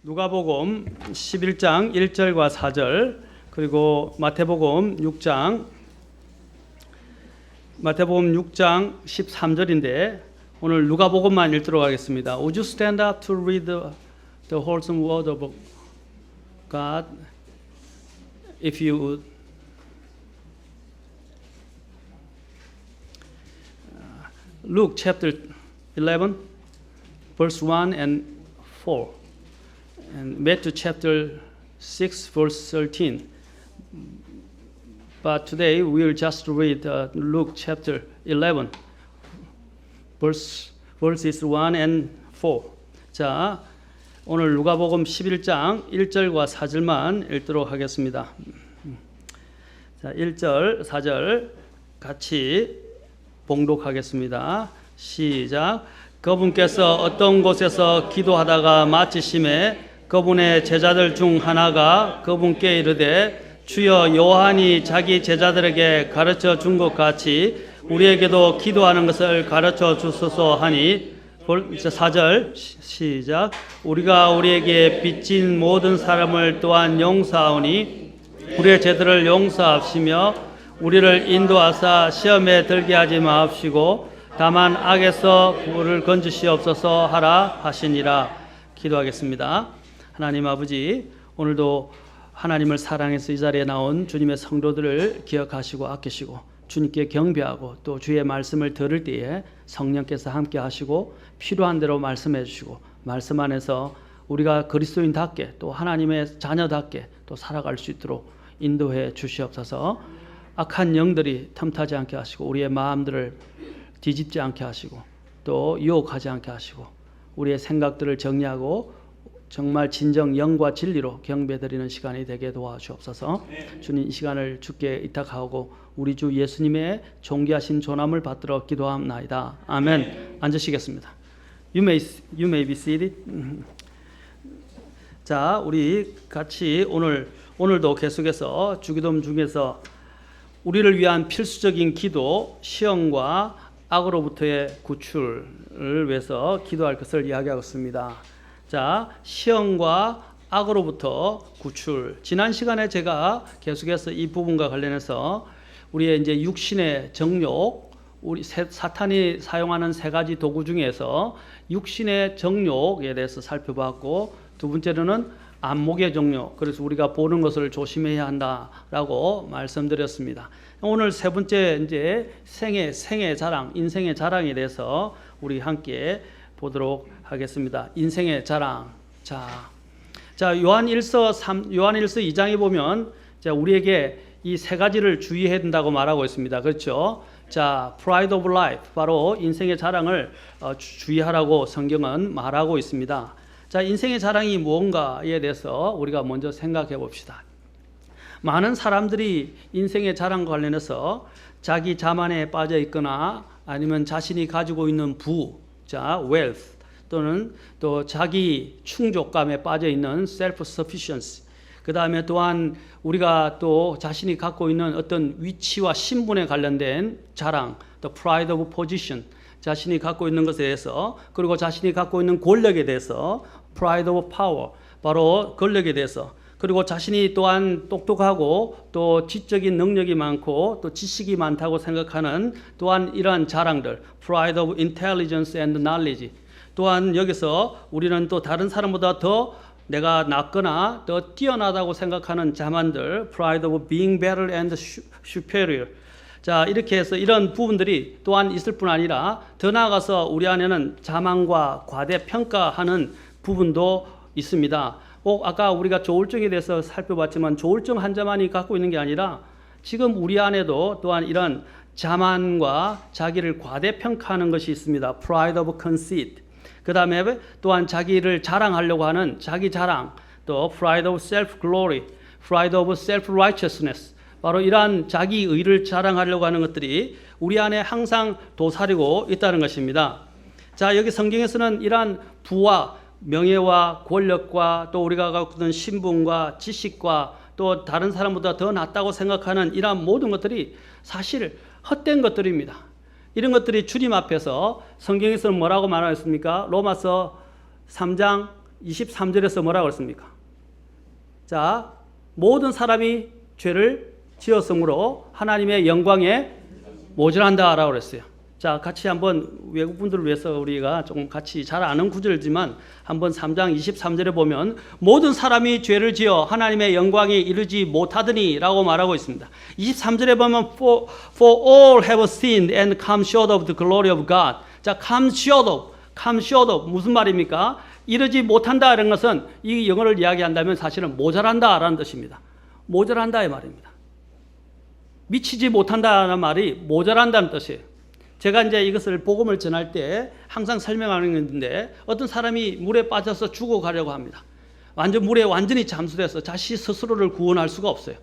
누가복음 11장 1절과 4절, 그리고 마태복음 6장 13절인데 오늘 누가복음만 읽도록 하겠습니다. Would you stand up to read the wholesome word of God? If you would. Luke chapter 11, verse 1 and 4. And Matthew chapter 6, verse 13. But today we will just read Luke chapter 11, verses 1 and 4. 자, 오늘 누가복음 11장 1절과 4절만 읽도록 하겠습니다. 자, 1절, 4절 같이 봉독하겠습니다. 시작. 그분께서 어떤 곳에서 기도하다가 마치심에 그분의 제자들 중 하나가 그분께 이르되 주여 요한이 자기 제자들에게 가르쳐 준 것 같이 우리에게도 기도하는 것을 가르쳐 주소서 하니 4절 시작. 우리가 우리에게 빚진 모든 사람을 또한 용서하오니 우리의 죄들을 용서하시며 우리를 인도하사 시험에 들게 하지 마옵시고 다만 악에서 우리를 건지시옵소서 하라 하시니라. 기도하겠습니다. 하나님 아버지, 오늘도 하나님을 사랑해서 이 자리에 나온 주님의 성도들을 기억하시고 아끼시고 주님께 경배하고 또 주의 말씀을 들을 때에 성령께서 함께 하시고 필요한 대로 말씀해 주시고 말씀 안에서 우리가 그리스도인답게 또 하나님의 자녀답게 또 살아갈 수 있도록 인도해 주시옵소서. 악한 영들이 틈타지 않게 하시고 우리의 마음들을 뒤집지 않게 하시고 또 유혹하지 않게 하시고 우리의 생각들을 정리하고 정말 진정 영과 진리로 경배드리는 시간이 되게 도와주옵소서. 주님, 이 시간을 주께 의탁하고 우리 주 예수님의 존귀하신 존함을 받들어 기도합나이다. 아멘. 앉으시겠습니다. You may be seated. 자, 우리 같이 오늘도 계속해서 주기도문 중에서 우리를 위한 필수적인 기도, 시험과 악으로부터의 구출을 위해서 기도할 것을 이야기하고 있습니다. 자, 시험과 악으로부터 구출. 지난 시간에 제가 계속해서 이 부분과 관련해서 우리의 이제 육신의 정욕, 우리 사탄이 사용하는 세 가지 도구 중에서 육신의 정욕에 대해서 살펴봤고, 두 번째로는 안목의 정욕. 그래서 우리가 보는 것을 조심해야 한다라고 말씀드렸습니다. 오늘 세 번째 이제 생의 자랑, 인생의 자랑에 대해서 우리 함께 보도록 하겠습니다. 인생의 자랑. 자, 요한일서 2장에 보면 우리에게 이 세 가지를 주의해야 된다고 말하고 있습니다. 그렇죠? 자, pride of life, 바로 인생의 자랑을 주의하라고 성경은 말하고 있습니다. 자, 인생의 자랑이 무언가에 대해서 우리가 먼저 생각해 봅시다. 많은 사람들이 인생의 자랑과 관련해서 자기 자만에 빠져 있거나 아니면 자신이 가지고 있는 부, 자, wealth, 또는 또 자기 충족감에 빠져 있는 self-sufficiency, 그 다음에 또한 우리가 또 자신이 갖고 있는 어떤 위치와 신분에 관련된 자랑, the pride of position, 자신이 갖고 있는 것에 대해서, 그리고 자신이 갖고 있는 권력에 대해서 pride of power, 바로 권력에 대해서, 그리고 자신이 또한 똑똑하고 또 지적인 능력이 많고 또 지식이 많다고 생각하는 또한 이러한 자랑들, pride of intelligence and knowledge. 또한 여기서 우리는 또 다른 사람보다 더 내가 낫거나 더 뛰어나다고 생각하는 자만들, pride of being better and superior. 자, 이렇게 해서 이런 부분들이 또한 있을 뿐 아니라 더 나아가서 우리 안에는 자만과 과대평가하는 부분도 있습니다. 아까 우리가 조울증에 대해서 살펴봤지만 조울증 환자만이 갖고 있는 게 아니라 지금 우리 안에도 또한 이런 자만과 자기를 과대평가하는 것이 있습니다. pride of conceit. 그 다음에 또한 자기를 자랑하려고 하는 자기 자랑, 또 pride of self-glory, pride of self-righteousness, 바로 이러한 자기 의를 자랑하려고 하는 것들이 우리 안에 항상 도사리고 있다는 것입니다. 자, 여기 성경에서는 이러한 부와 명예와 권력과 또 우리가 갖고 있는 신분과 지식과 또 다른 사람보다 더 낫다고 생각하는 이러한 모든 것들이 사실 헛된 것들입니다. 이런 것들이 주님 앞에서 성경에서는 뭐라고 말하였습니까? 로마서 3장 23절에서 뭐라고 했습니까? 자, 모든 사람이 죄를 지었으므로 하나님의 영광에 모자란다라고 그랬어요. 자, 같이 한번 외국분들을 위해서 우리가 조금 같이 잘 아는 구절이지만 한번 3장 23절에 보면 모든 사람이 죄를 지어 하나님의 영광에 이르지 못하더니 라고 말하고 있습니다. 23절에 보면 for all have sinned and come short of the glory of God. 자, come short of 무슨 말입니까? 이르지 못한다 이런 것은 이 영어를 이야기한다면 사실은 모자란다라는 뜻입니다. 모자란다의 말입니다. 미치지 못한다는 말이 모자란다는 뜻이에요. 제가 이제 이것을 복음을 전할 때 항상 설명하는 건데 어떤 사람이 물에 빠져서 죽어가려고 합니다. 물에 완전히 잠수돼서 자신 스스로를 구원할 수가 없어요.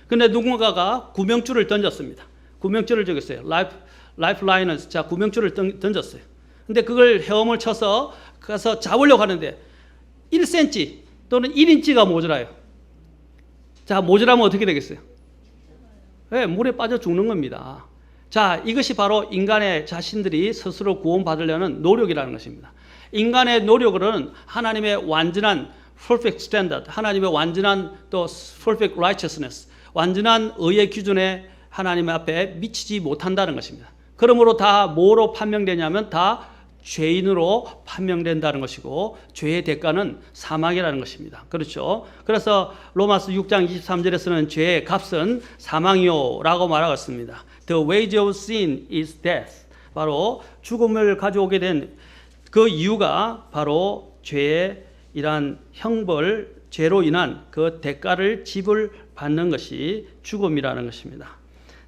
근데 누군가가 구명줄을 던졌습니다. 구명줄을 적었어요. 라이프라인을, 자, 구명줄을 던졌어요. 근데 그걸 헤엄을 쳐서 가서 잡으려고 하는데 1cm 또는 1인치가 모자라요. 자, 모자라면 어떻게 되겠어요? 네, 물에 빠져 죽는 겁니다. 자, 이것이 바로 인간의 자신들이 스스로 구원받으려는 노력이라는 것입니다. 인간의 노력으로는 하나님의 완전한 perfect standard, 하나님의 완전한 또 perfect righteousness, 완전한 의의 기준에 하나님 앞에 미치지 못한다는 것입니다. 그러므로 다 뭐로 판명되냐면 다 죄인으로 판명된다는 것이고 죄의 대가는 사망이라는 것입니다. 그렇죠? 그래서 로마서 6장 23절에서는 죄의 값은 사망이요 라고 말하고 있습니다. The wage of sin is death. 바로 죽음을 가져오게 된 그 이유가 바로 죄의 이러한 형벌, 죄로 인한 그 대가를 지불받는 것이 죽음이라는 것입니다.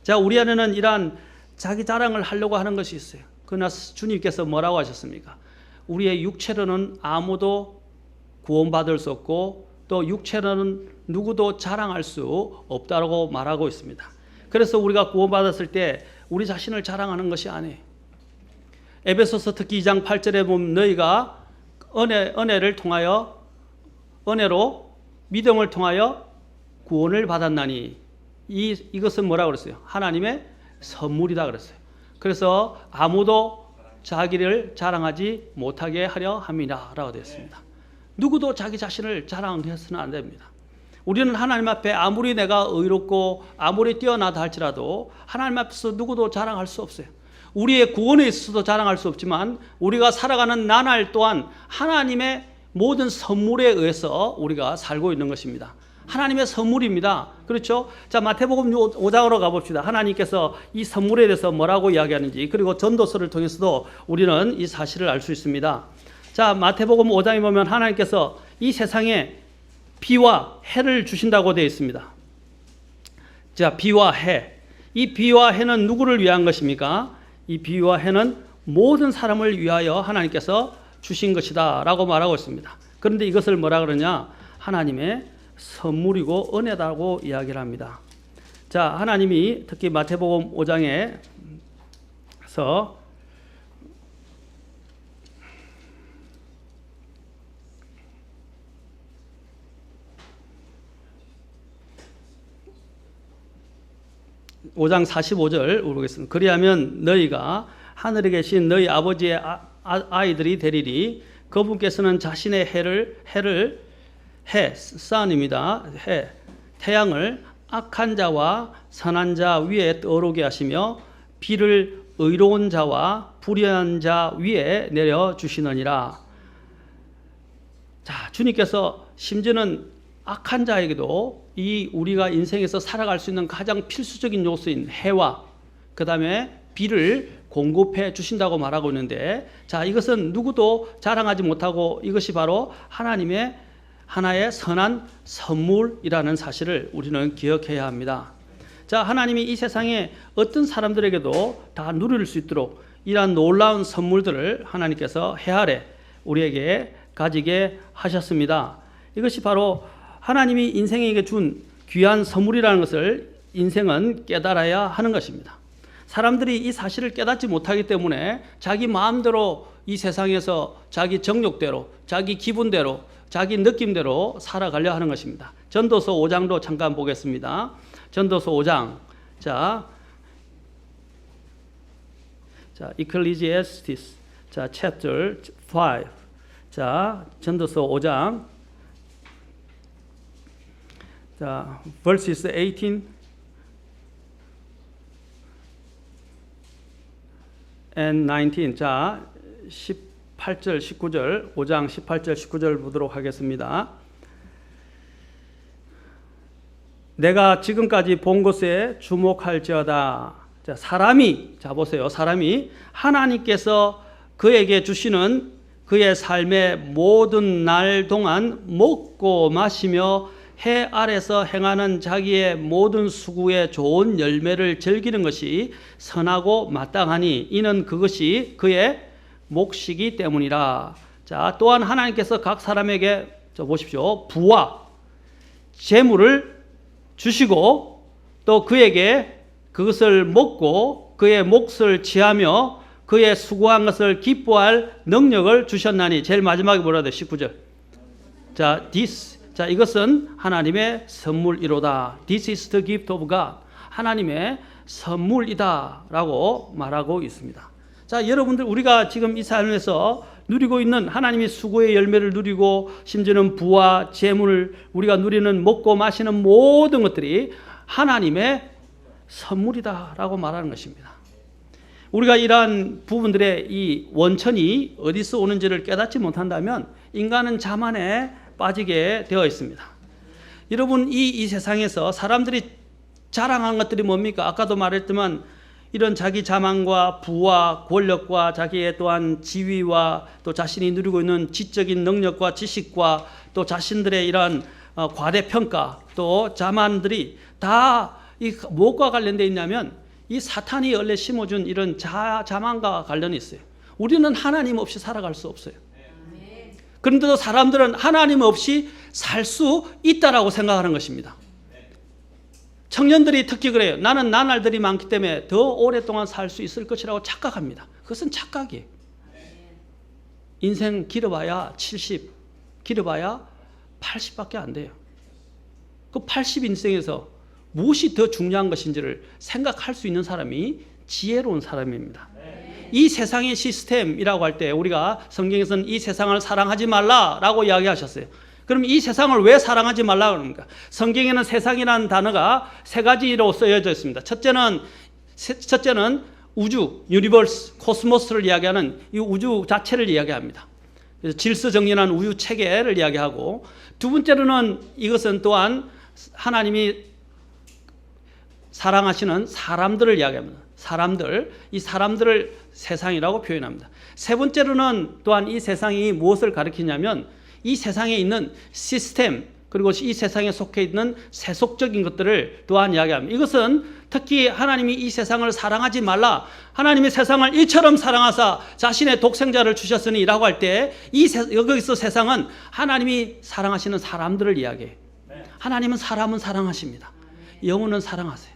자, 우리 안에는 이러한 자기 자랑을 하려고 하는 것이 있어요. 그러나 주님께서 뭐라고 하셨습니까? 우리의 육체로는 아무도 구원받을 수 없고 또 육체로는 누구도 자랑할 수 없다고 말하고 있습니다. 그래서 우리가 구원받았을 때 우리 자신을 자랑하는 것이 아니에요. 에베소서 특히 2장 8절에 보면 너희가 은혜를 통하여 은혜로 믿음을 통하여 구원을 받았나니 이것은 뭐라고 그랬어요? 하나님의 선물이다 그랬어요. 그래서 아무도 자기를 자랑하지 못하게 하려 함이라 라고 되어 있습니다. 누구도 자기 자신을 자랑해서는 안 됩니다. 우리는 하나님 앞에 아무리 내가 의롭고 아무리 뛰어나다 할지라도 하나님 앞에서 누구도 자랑할 수 없어요. 우리의 구원에 있어서도 자랑할 수 없지만 우리가 살아가는 나날 또한 하나님의 모든 선물에 의해서 우리가 살고 있는 것입니다. 하나님의 선물입니다. 그렇죠? 자, 마태복음 5장으로 가봅시다. 하나님께서 이 선물에 대해서 뭐라고 이야기하는지, 그리고 전도서를 통해서도 우리는 이 사실을 알 수 있습니다. 자, 마태복음 5장에 보면 하나님께서 이 세상에 비와 해를 주신다고 되어 있습니다. 자, 비와 해. 이 비와 해는 누구를 위한 것입니까? 이 비와 해는 모든 사람을 위하여 하나님께서 주신 것이다 라고 말하고 있습니다. 그런데 이것을 뭐라 그러냐? 하나님의 선물이고 은혜다고 이야기를 합니다. 자, 하나님이 특히 마태복음 5장에서 5장 45절 보겠습니다. 그리하면 너희가 하늘에 계신 너희 아버지의 아이들이 되리니 그분께서는 자신의 선입니다. 태양을 악한 자와 선한 자 위에 떠오르게 하시며 비를 의로운 자와 불의한 자 위에 내려주시느니라. 자, 주님께서 심지어는 악한 자에게도 이 우리가 인생에서 살아갈 수 있는 가장 필수적인 요소인 해와 그 다음에 비를 공급해 주신다고 말하고 있는데, 자, 이것은 누구도 자랑하지 못하고 이것이 바로 하나님의 하나의 선한 선물이라는 사실을 우리는 기억해야 합니다. 자, 하나님이 이 세상에 어떤 사람들에게도 다 누릴 수 있도록 이러한 놀라운 선물들을 하나님께서 해 아래 우리에게 가지게 하셨습니다. 이것이 바로 하나님이 인생에게 준 귀한 선물이라는 것을 인생은 깨달아야 하는 것입니다. 사람들이 이 사실을 깨닫지 못하기 때문에 자기 마음대로 이 세상에서 자기 정욕대로, 자기 기분대로, 자기 느낌대로 살아가려 하는 것입니다. 전도서 5장도 잠깐 보겠습니다. 전도서 5장. 자, Ecclesiastes. 자, chapter 5. 자, 전도서 5장. 자, verses 18 and 19. 자, 18절, 19절, 5장 18절, 19절 보도록 하겠습니다. 내가 지금까지 본 것에 주목할지어다. 자, 자, 보세요. 사람이 하나님께서 그에게 주시는 그의 삶의 모든 날 동안 먹고 마시며 해 아래서 행하는 자기의 모든 수고의 좋은 열매를 즐기는 것이 선하고 마땅하니 이는 그것이 그의 몫이기 때문이라. 자, 또한 하나님께서 각 사람에게 보십시오. 부와 재물을 주시고 또 그에게 그것을 먹고 그의 몫을 취하며 그의 수고한 것을 기뻐할 능력을 주셨나니. 제일 마지막에 뭐라 돼? 19절. 자, 자, 이것은 하나님의 선물이로다. This is the gift of God. 하나님의 선물이다 라고 말하고 있습니다. 자, 여러분들, 우리가 지금 이 삶에서 누리고 있는 하나님의 수고의 열매를 누리고 심지어는 부와 재물을 우리가 누리는 먹고 마시는 모든 것들이 하나님의 선물이다 라고 말하는 것입니다. 우리가 이러한 부분들의 이 원천이 어디서 오는지를 깨닫지 못한다면 인간은 자만에 빠지게 되어 있습니다. 여러분, 이 세상에서 사람들이 자랑하는 것들이 뭡니까? 아까도 말했지만 이런 자기 자만과 부와 권력과 자기의 또한 지위와 또 자신이 누리고 있는 지적인 능력과 지식과 또 자신들의 이러한 과대평가 또 자만들이 다 이 무엇과 관련되어 있냐면 이 사탄이 원래 심어준 이런 자만과 관련이 있어요. 우리는 하나님 없이 살아갈 수 없어요. 그런데도 사람들은 하나님 없이 살 수 있다라고 생각하는 것입니다. 청년들이 특히 그래요. 나는 나날들이 많기 때문에 더 오랫동안 살 수 있을 것이라고 착각합니다. 그것은 착각이에요. 인생 길어봐야 70, 길어봐야 80밖에 안 돼요. 그 80 인생에서 무엇이 더 중요한 것인지를 생각할 수 있는 사람이 지혜로운 사람입니다. 이 세상의 시스템이라고 할 때 우리가 성경에서는 이 세상을 사랑하지 말라라고 이야기하셨어요. 그럼 이 세상을 왜 사랑하지 말라고 합니까? 성경에는 세상이라는 단어가 세 가지로 쓰여져 있습니다. 첫째는 우주, 유니버스, 코스모스를 이야기하는 이 우주 자체를 이야기합니다. 그래서 질서정연한 우주 체계를 이야기하고, 두 번째로는 이것은 또한 하나님이 사랑하시는 사람들을 이야기합니다. 이 사람들을 세상이라고 표현합니다. 세 번째로는 또한 이 세상이 무엇을 가리키냐면 이 세상에 있는 시스템, 그리고 이 세상에 속해 있는 세속적인 것들을 또한 이야기합니다. 이것은 특히 하나님이 이 세상을 사랑하지 말라, 하나님이 세상을 이처럼 사랑하사 자신의 독생자를 주셨으니 라고 할 때 여기서 세상은 하나님이 사랑하시는 사람들을 이야기해요. 하나님은 사람은 사랑하십니다. 영혼은 사랑하세요.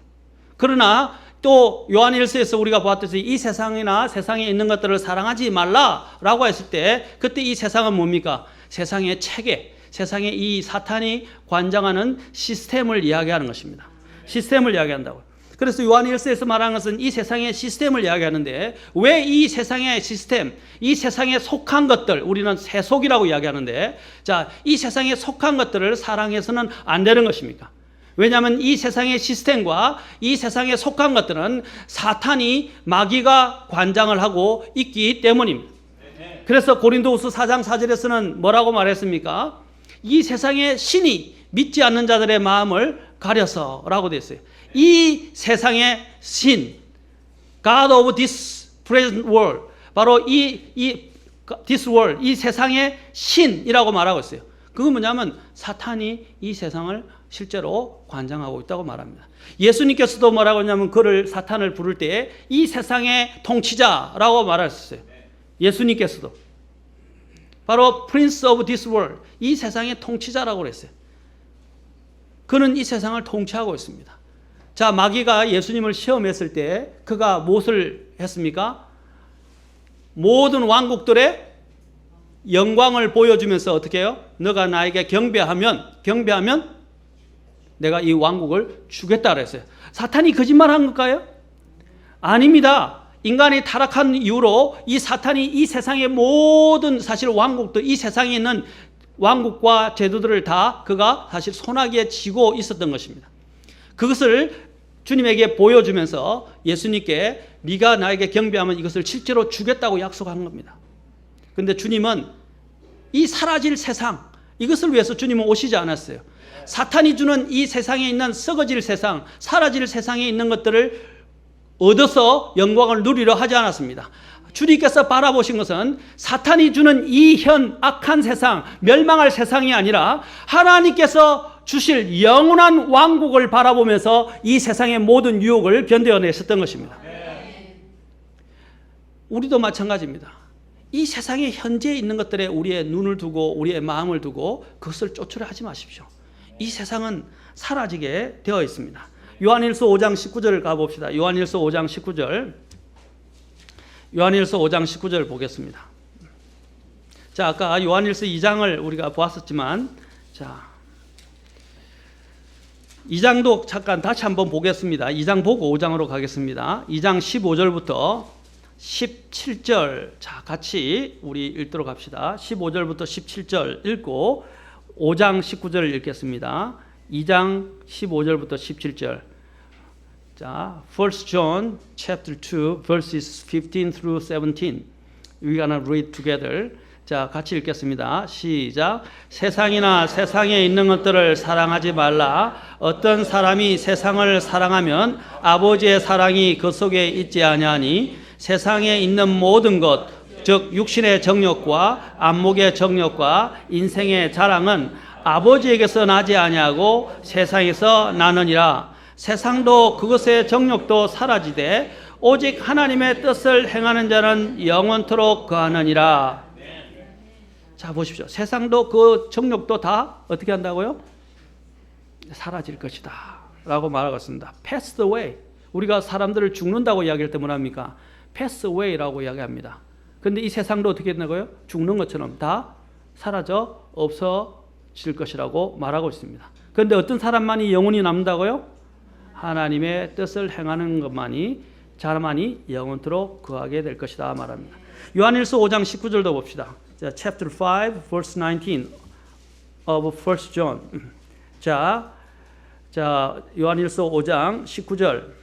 그러나 또 요한일서에서 우리가 보았듯이 이 세상이나 세상에 있는 것들을 사랑하지 말라라고 했을 때 그때 이 세상은 뭡니까? 세상의 체계, 세상의 이 사탄이 관장하는 시스템을 이야기하는 것입니다. 시스템을 이야기한다고요. 그래서 요한일서에서 말하는 것은 이 세상의 시스템을 이야기하는데, 왜 이 세상의 시스템, 이 세상에 속한 것들, 우리는 세속이라고 이야기하는데, 자, 이 세상에 속한 것들을 사랑해서는 안 되는 것입니까? 왜냐하면 이 세상의 시스템과 이 세상에 속한 것들은 사탄이, 마귀가 관장을 하고 있기 때문입니다. 그래서 고린도후서 4장 4절에서는 뭐라고 말했습니까? 이 세상의 신이 믿지 않는 자들의 마음을 가려서 라고 되어 있어요. 이 세상의 신, God of this present world, 바로 this world, 이 세상의 신이라고 말하고 있어요. 그건 뭐냐면 사탄이 이 세상을 실제로 관장하고 있다고 말합니다. 예수님께서도 뭐라고 하냐면 그를, 사탄을 부를 때 이 세상의 통치자라고 말하셨어요. 예수님께서도 바로 Prince of this world, 이 세상의 통치자라고 그랬어요. 그는 이 세상을 통치하고 있습니다. 자, 마귀가 예수님을 시험했을 때 그가 무엇을 했습니까? 모든 왕국들의 영광을 보여주면서 어떻게 해요? 너가 나에게 경배하면 내가 이 왕국을 주겠다 그랬어요. 사탄이 거짓말한 걸까요? 아닙니다. 인간이 타락한 이후로 이 사탄이 이 세상의 모든 사실 왕국도 이 세상에 있는 왕국과 제도들을 다 그가 사실 손아귀에 쥐고 있었던 것입니다. 그것을 주님에게 보여주면서 예수님께 네가 나에게 경배하면 이것을 실제로 주겠다고 약속한 겁니다. 그런데 주님은 이 사라질 세상, 이것을 위해서 주님은 오시지 않았어요. 사탄이 주는 이 세상에 있는 썩어질 세상, 사라질 세상에 있는 것들을 얻어서 영광을 누리려 하지 않았습니다. 주님께서 바라보신 것은 사탄이 주는 이 현 악한 세상, 멸망할 세상이 아니라 하나님께서 주실 영원한 왕국을 바라보면서 이 세상의 모든 유혹을 견뎌냈었던 것입니다. 우리도 마찬가지입니다. 이 세상에 현재 있는 것들에 우리의 눈을 두고 우리의 마음을 두고 그것을 쫓으려 하지 마십시오. 이 세상은 사라지게 되어 있습니다. 요한일서 5장 19절을 가봅시다. 요한일서 5장 19절. 요한일서 5장 19절 보겠습니다. 자, 아까 요한일서 2장을 우리가 보았었지만, 자, 2장도 잠깐 다시 한번 보겠습니다. 2장 보고 5장으로 가겠습니다. 2장 15절부터 17절, 자, 같이 우리 읽도록 합시다. 15절부터 17절 읽고 5장 19절을 읽겠습니다. 2장 15절부터 17절. 자, 1 John chapter 2 verses 15 through 17. We're gonna read together. 자, 같이 읽겠습니다. 시작. 세상이나 세상에 있는 것들을 사랑하지 말라. 어떤 사람이 세상을 사랑하면 아버지의 사랑이 그 속에 있지 아니하니 세상에 있는 모든 것, 즉 육신의 정욕과 안목의 정욕과 인생의 자랑은 아버지에게서 나지 아니하고 세상에서 나느니라. 세상도 그것의 정욕도 사라지되 오직 하나님의 뜻을 행하는 자는 영원토록 거하느니라. 자, 보십시오. 세상도 그 정욕도 다 어떻게 한다고요? 사라질 것이다 라고 말하고 있습니다. Pass away. 우리가 사람들을 죽는다고 이야기할 때 뭐랍니까? Pass away라고 이야기합니다. 그런데 이 세상도 어떻게 된다고요? 죽는 것처럼 다 사라져 없어질 것이라고 말하고 있습니다. 그런데 어떤 사람만이 영원히 남는다고요? 하나님의 뜻을 행하는 것만이 자만이 영원토록 거하게 될 것이다 말합니다. 요한일서 5장 19절도 봅시다. 자, chapter 5 verse 19 of 1 John. 자, 요한일서 5장 19절.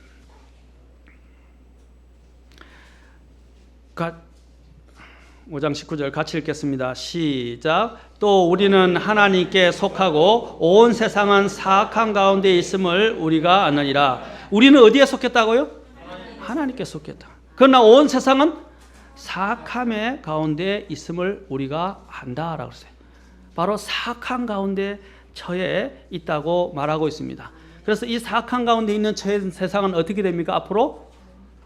5장 19절 같이 읽겠습니다. 시작. 또 우리는 하나님께 속하고 온 세상은 사악한 가운데 있음을 우리가 아느니라. 우리는 어디에 속했다고요? 하나님께 속했다. 그러나 온 세상은 사악함의 가운데 있음을 우리가 안다라고 했어요. 바로 사악한 가운데 처해 있다고 말하고 있습니다. 그래서 이 사악한 가운데 있는 처해 세상은 어떻게 됩니까? 앞으로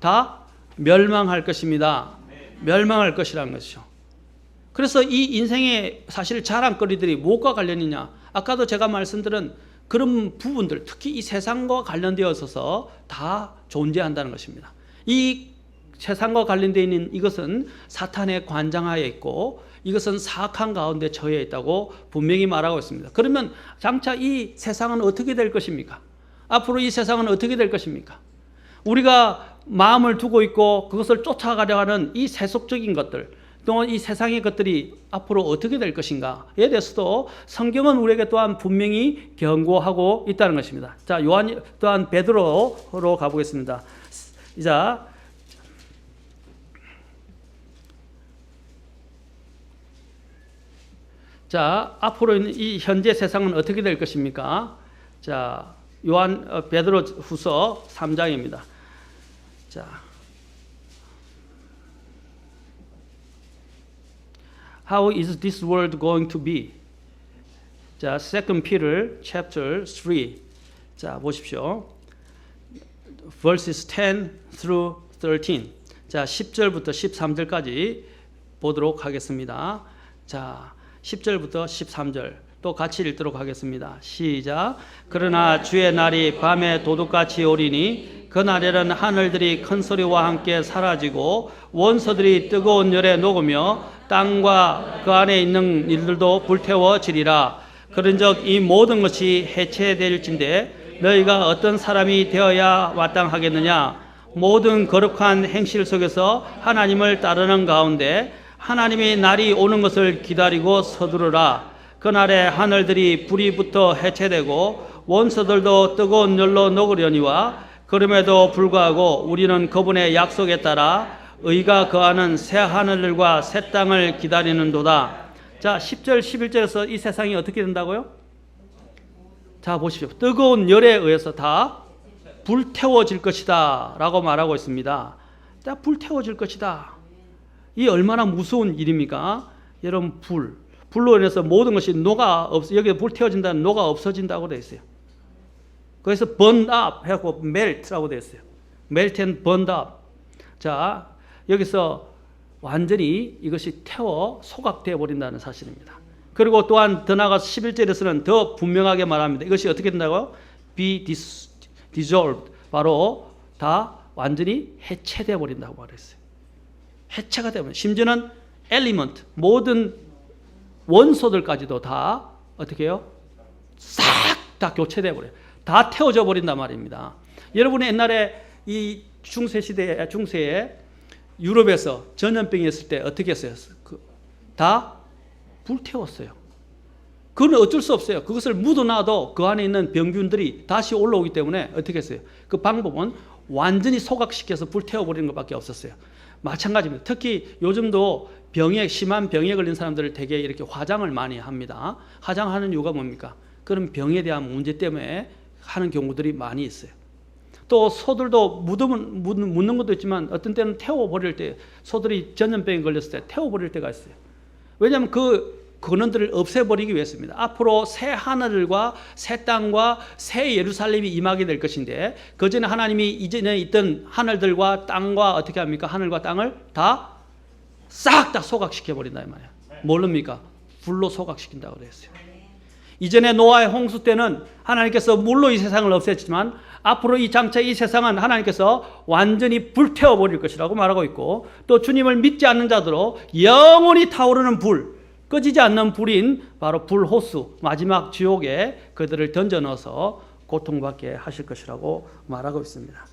다 멸망할 것입니다. 멸망할 것이라는 것이죠. 그래서 이 인생의 사실 자랑거리들이 무엇과 관련이냐? 아까도 제가 말씀드린 그런 부분들, 특히 이 세상과 관련되어 있어서 다 존재한다는 것입니다. 이 세상과 관련되어 있는 이것은 사탄의 관장하에 있고 이것은 사악한 가운데 처해 있다고 분명히 말하고 있습니다. 그러면 장차 이 세상은 어떻게 될 것입니까? 앞으로 이 세상은 어떻게 될 것입니까? 우리가 마음을 두고 있고 그것을 쫓아가려 하는 이 세속적인 것들, 또한 이 세상의 것들이 앞으로 어떻게 될 것인가에 대해서도 성경은 우리에게 또한 분명히 경고하고 있다는 것입니다. 자, 요한 또한 베드로로 가보겠습니다. 자, 앞으로 이 현재 세상은 어떻게 될 것입니까? 자, 베드로 후서 3장입니다. 자, How is this world going to be? 자, 2 Peter chapter 3. 자, 보십시오. verses 10 through 13. 자, 10절부터 13절까지 보도록 하겠습니다. 자, 10절부터 13절. 또 같이 읽도록 하겠습니다. 시작. 그러나 주의 날이 밤에 도둑같이 오리니 그날에는 하늘들이 큰 소리와 함께 사라지고 원소들이 뜨거운 열에 녹으며 땅과 그 안에 있는 일들도 불태워지리라. 그런즉 이 모든 것이 해체될진데 너희가 어떤 사람이 되어야 마땅하겠느냐. 모든 거룩한 행실 속에서 하나님을 따르는 가운데 하나님의 날이 오는 것을 기다리고 서두르라. 그날에 하늘들이 불이 붙어 해체되고 원소들도 뜨거운 열로 녹으려니와 그럼에도 불구하고 우리는 그분의 약속에 따라 의가 거하는 새 하늘들과 새 땅을 기다리는도다. 자, 10절 11절에서 이 세상이 어떻게 된다고요? 자, 보십시오. 뜨거운 열에 의해서 다 불태워질 것이다 라고 말하고 있습니다. 다 불태워질 것이다. 이 얼마나 무서운 일입니까? 여러분, 불로 인해서 모든 것이 여기 불태워진다는 녹아 없어진다고 되어 있어요. 그래서 burn up 하고 melt라고 되어 있어요. melt and burn up. 자, 여기서 완전히 이것이 태워 소각되어 버린다는 사실입니다. 그리고 또한 더 나아가서 11절에서는 더 분명하게 말합니다. 이것이 어떻게 된다고요? be dissolved. 바로 다 완전히 해체되어 버린다고 말했어요. 해체가 되면 심지어는 element, 모든 원소들까지도 다 어떻게 해요? 싹 다 교체되어 버려요. 다 태워져 버린단 말입니다. 여러분이 옛날에 이 중세에 유럽에서 전염병이 있을 때 어떻게 했어요? 다 불태웠어요. 그건 어쩔 수 없어요. 그것을 묻어놔도 그 안에 있는 병균들이 다시 올라오기 때문에 어떻게 했어요? 그 방법은 완전히 소각시켜서 불태워버리는 것밖에 없었어요. 마찬가지입니다. 특히 요즘도 심한 병에 걸린 사람들을 되게 이렇게 화장을 많이 합니다. 화장하는 이유가 뭡니까? 그런 병에 대한 문제 때문에 하는 경우들이 많이 있어요. 또 소들도 묻는 것도 있지만 어떤 때는 태워버릴 때, 소들이 전염병에 걸렸을 때 태워버릴 때가 있어요. 왜냐하면 그 근원들을 없애버리기 위해서입니다. 앞으로 새 하늘과 새 땅과 새 예루살렘이 임하게 될 것인데, 그 전에 하나님이 이전에 있던 하늘들과 땅과 어떻게 합니까? 하늘과 땅을 다 싹 다 소각시켜 버린다 이 말이에요. 모릅니까? 불로 소각시킨다고 그랬어요. 이전에 노아의 홍수 때는 하나님께서 물로 이 세상을 없앴지만 앞으로 이 세상은 하나님께서 완전히 불태워 버릴 것이라고 말하고 있고, 또 주님을 믿지 않는 자들로 영원히 타오르는 불, 꺼지지 않는 불인 바로 불호수, 마지막 지옥에 그들을 던져 넣어서 고통받게 하실 것이라고 말하고 있습니다.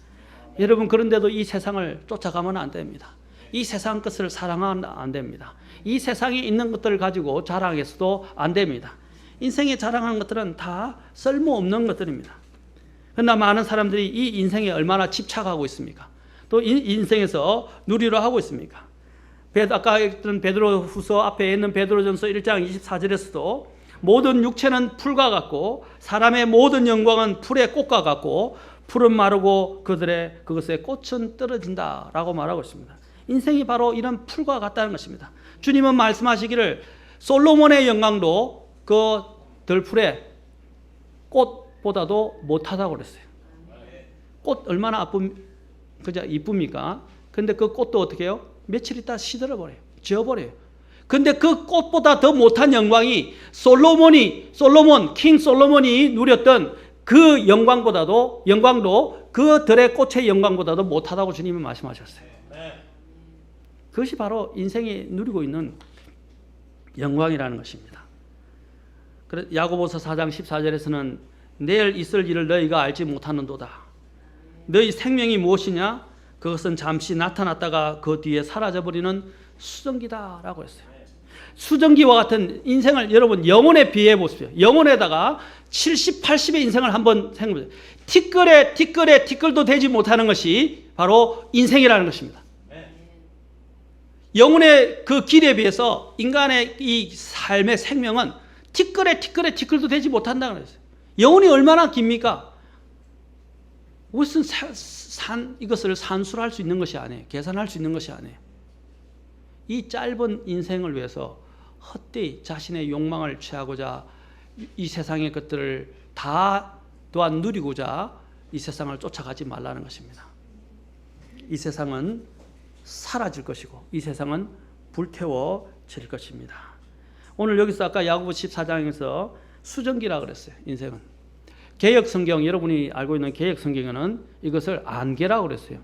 여러분, 그런데도 이 세상을 쫓아가면 안 됩니다. 이 세상 것을 사랑하면 안 됩니다. 이 세상에 있는 것들을 가지고 자랑해서도 안 됩니다. 인생에 자랑하는 것들은 다 쓸모없는 것들입니다. 그러나 많은 사람들이 이 인생에 얼마나 집착하고 있습니까? 또 인생에서 누리려 하고 있습니까? 아까 했던 베드로후서 앞에 있는 베드로전서 1장 24절에서도 모든 육체는 풀과 같고 사람의 모든 영광은 풀의 꽃과 같고 풀은 마르고 그것의 꽃은 떨어진다라고 말하고 있습니다. 인생이 바로 이런 풀과 같다는 것입니다. 주님은 말씀하시기를 솔로몬의 영광도 그 들풀의 꽃보다도 못하다고 그랬어요. 꽃 얼마나 이쁩니까? 근데 그 꽃도 어떻게 해요? 며칠 있다 시들어버려요. 지워버려요. 근데 그 꽃보다 더 못한 영광이 킹 솔로몬이 누렸던 그 영광도 그 들의 꽃의 영광보다도 못하다고 주님은 말씀하셨어요. 그것이 바로 인생이 누리고 있는 영광이라는 것입니다. 야고보서 4장 14절에서는 내일 있을 일을 너희가 알지 못하는도다. 너희 생명이 무엇이냐? 그것은 잠시 나타났다가 그 뒤에 사라져버리는 수증기다라고 했어요. 수증기와 같은 인생을 여러분 영혼에 비해 보십시오. 영혼에다가 70, 80의 인생을 한번 생각해 보세요. 티끌도 되지 못하는 것이 바로 인생이라는 것입니다. 영혼의 그 길에 비해서 인간의 이 삶의 생명은 티끌도 되지 못한다고 그랬어요. 영혼이 얼마나 깁니까? 무슨 이것을 산수할 수 있는 것이 아니에요. 계산할 수 있는 것이 아니에요. 이 짧은 인생을 위해서 헛되이 자신의 욕망을 취하고자 이 세상의 것들을 다 또한 누리고자 이 세상을 쫓아가지 말라는 것입니다. 이 세상은 사라질 것이고 이 세상은 불태워질 것입니다. 오늘 여기서 아까 야고보 14장에서 수증기라 그랬어요. 인생은. 개역 성경, 여러분이 알고 있는 개역 성경에는 이것을 안개라고 그랬어요.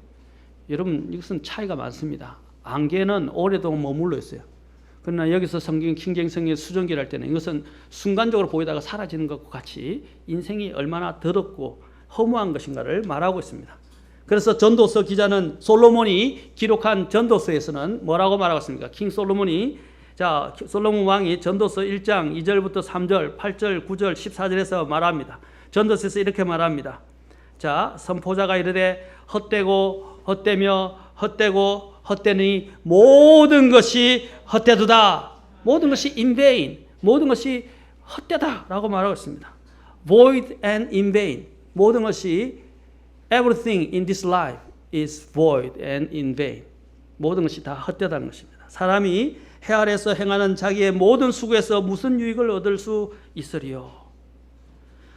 여러분, 이것은 차이가 많습니다. 안개는 오랫동안 머물러 있어요. 그러나 여기서 성경, 킹제임스의 수증기를 할 때는 이것은 순간적으로 보이다가 사라지는 것과 같이 인생이 얼마나 더럽고 허무한 것인가를 말하고 있습니다. 그래서 전도서 기자는 솔로몬이 기록한 전도서에서는 뭐라고 말하고 있습니까? 킹 솔로몬이, 자, 솔로몬 왕이 전도서 1장 2절부터 3절, 8절, 9절, 14절에서 말합니다. 전도서에서 이렇게 말합니다. 자, 선포자가 이르되 헛되고 헛되며 헛되고 헛되니 모든 것이 헛되도다. 모든 것이 in vain, 모든 것이 헛되다라고 말하고 있습니다. void and in vain, 모든 것이 everything in this life is void and in vain, 모든 것이 다 헛되다는 것입니다. 사람이 해 아래에서 행하는 자기의 모든 수고에서 무슨 유익을 얻을 수 있으리요.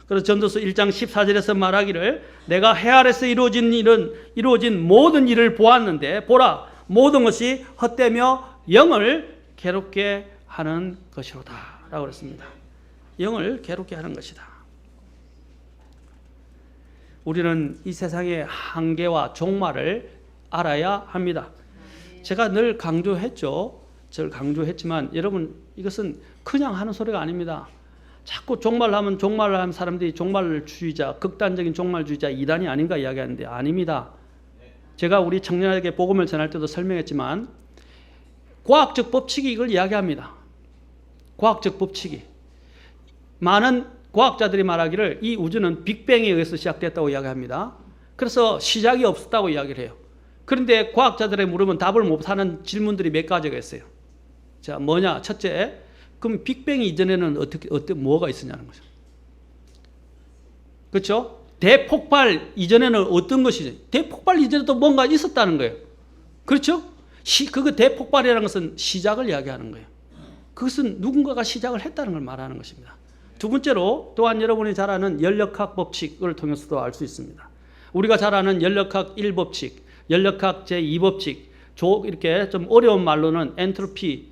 그래서 전도서 1장 14절에서 말하기를 내가 해 아래에서 이루어진 모든 일을 보았는데 보라 모든 것이 헛되며 영을 괴롭게 하는 것이로다 라고 그랬습니다. 영을 괴롭게 하는 것이다. 우리는 이 세상의 한계와 종말을 알아야 합니다. 제가 늘 강조했지만 여러분 이것은 그냥 하는 소리가 아닙니다. 자꾸 종말을 하면 사람들이 종말주의자, 극단적인 종말주의자 이단이 아닌가 이야기하는데 아닙니다. 제가 우리 청년에게 복음을 전할 때도 설명했지만 과학적 법칙이 이걸 이야기합니다. 과학적 법칙이. 많은 과학자들이 말하기를 이 우주는 빅뱅에 의해서 시작됐다고 이야기합니다. 그래서 시작이 없었다고 이야기를 해요. 그런데 과학자들의 물으면 답을 못하는 질문들이 몇 가지가 있어요. 자, 뭐냐? 첫째, 그럼 빅뱅 이전에는 뭐가 있었냐는 거죠. 그렇죠? 대폭발 이전에는 어떤 것이죠? 대폭발 이전에도 뭔가 있었다는 거예요. 그렇죠? 그 대폭발이라는 것은 시작을 이야기하는 거예요. 그것은 누군가가 시작을 했다는 걸 말하는 것입니다. 두 번째로 또한 여러분이 잘 아는 연력학 법칙을 통해서도 알 수 있습니다. 우리가 잘 아는 연력학 1법칙, 연력학 제2법칙, 이렇게 좀 어려운 말로는 엔트로피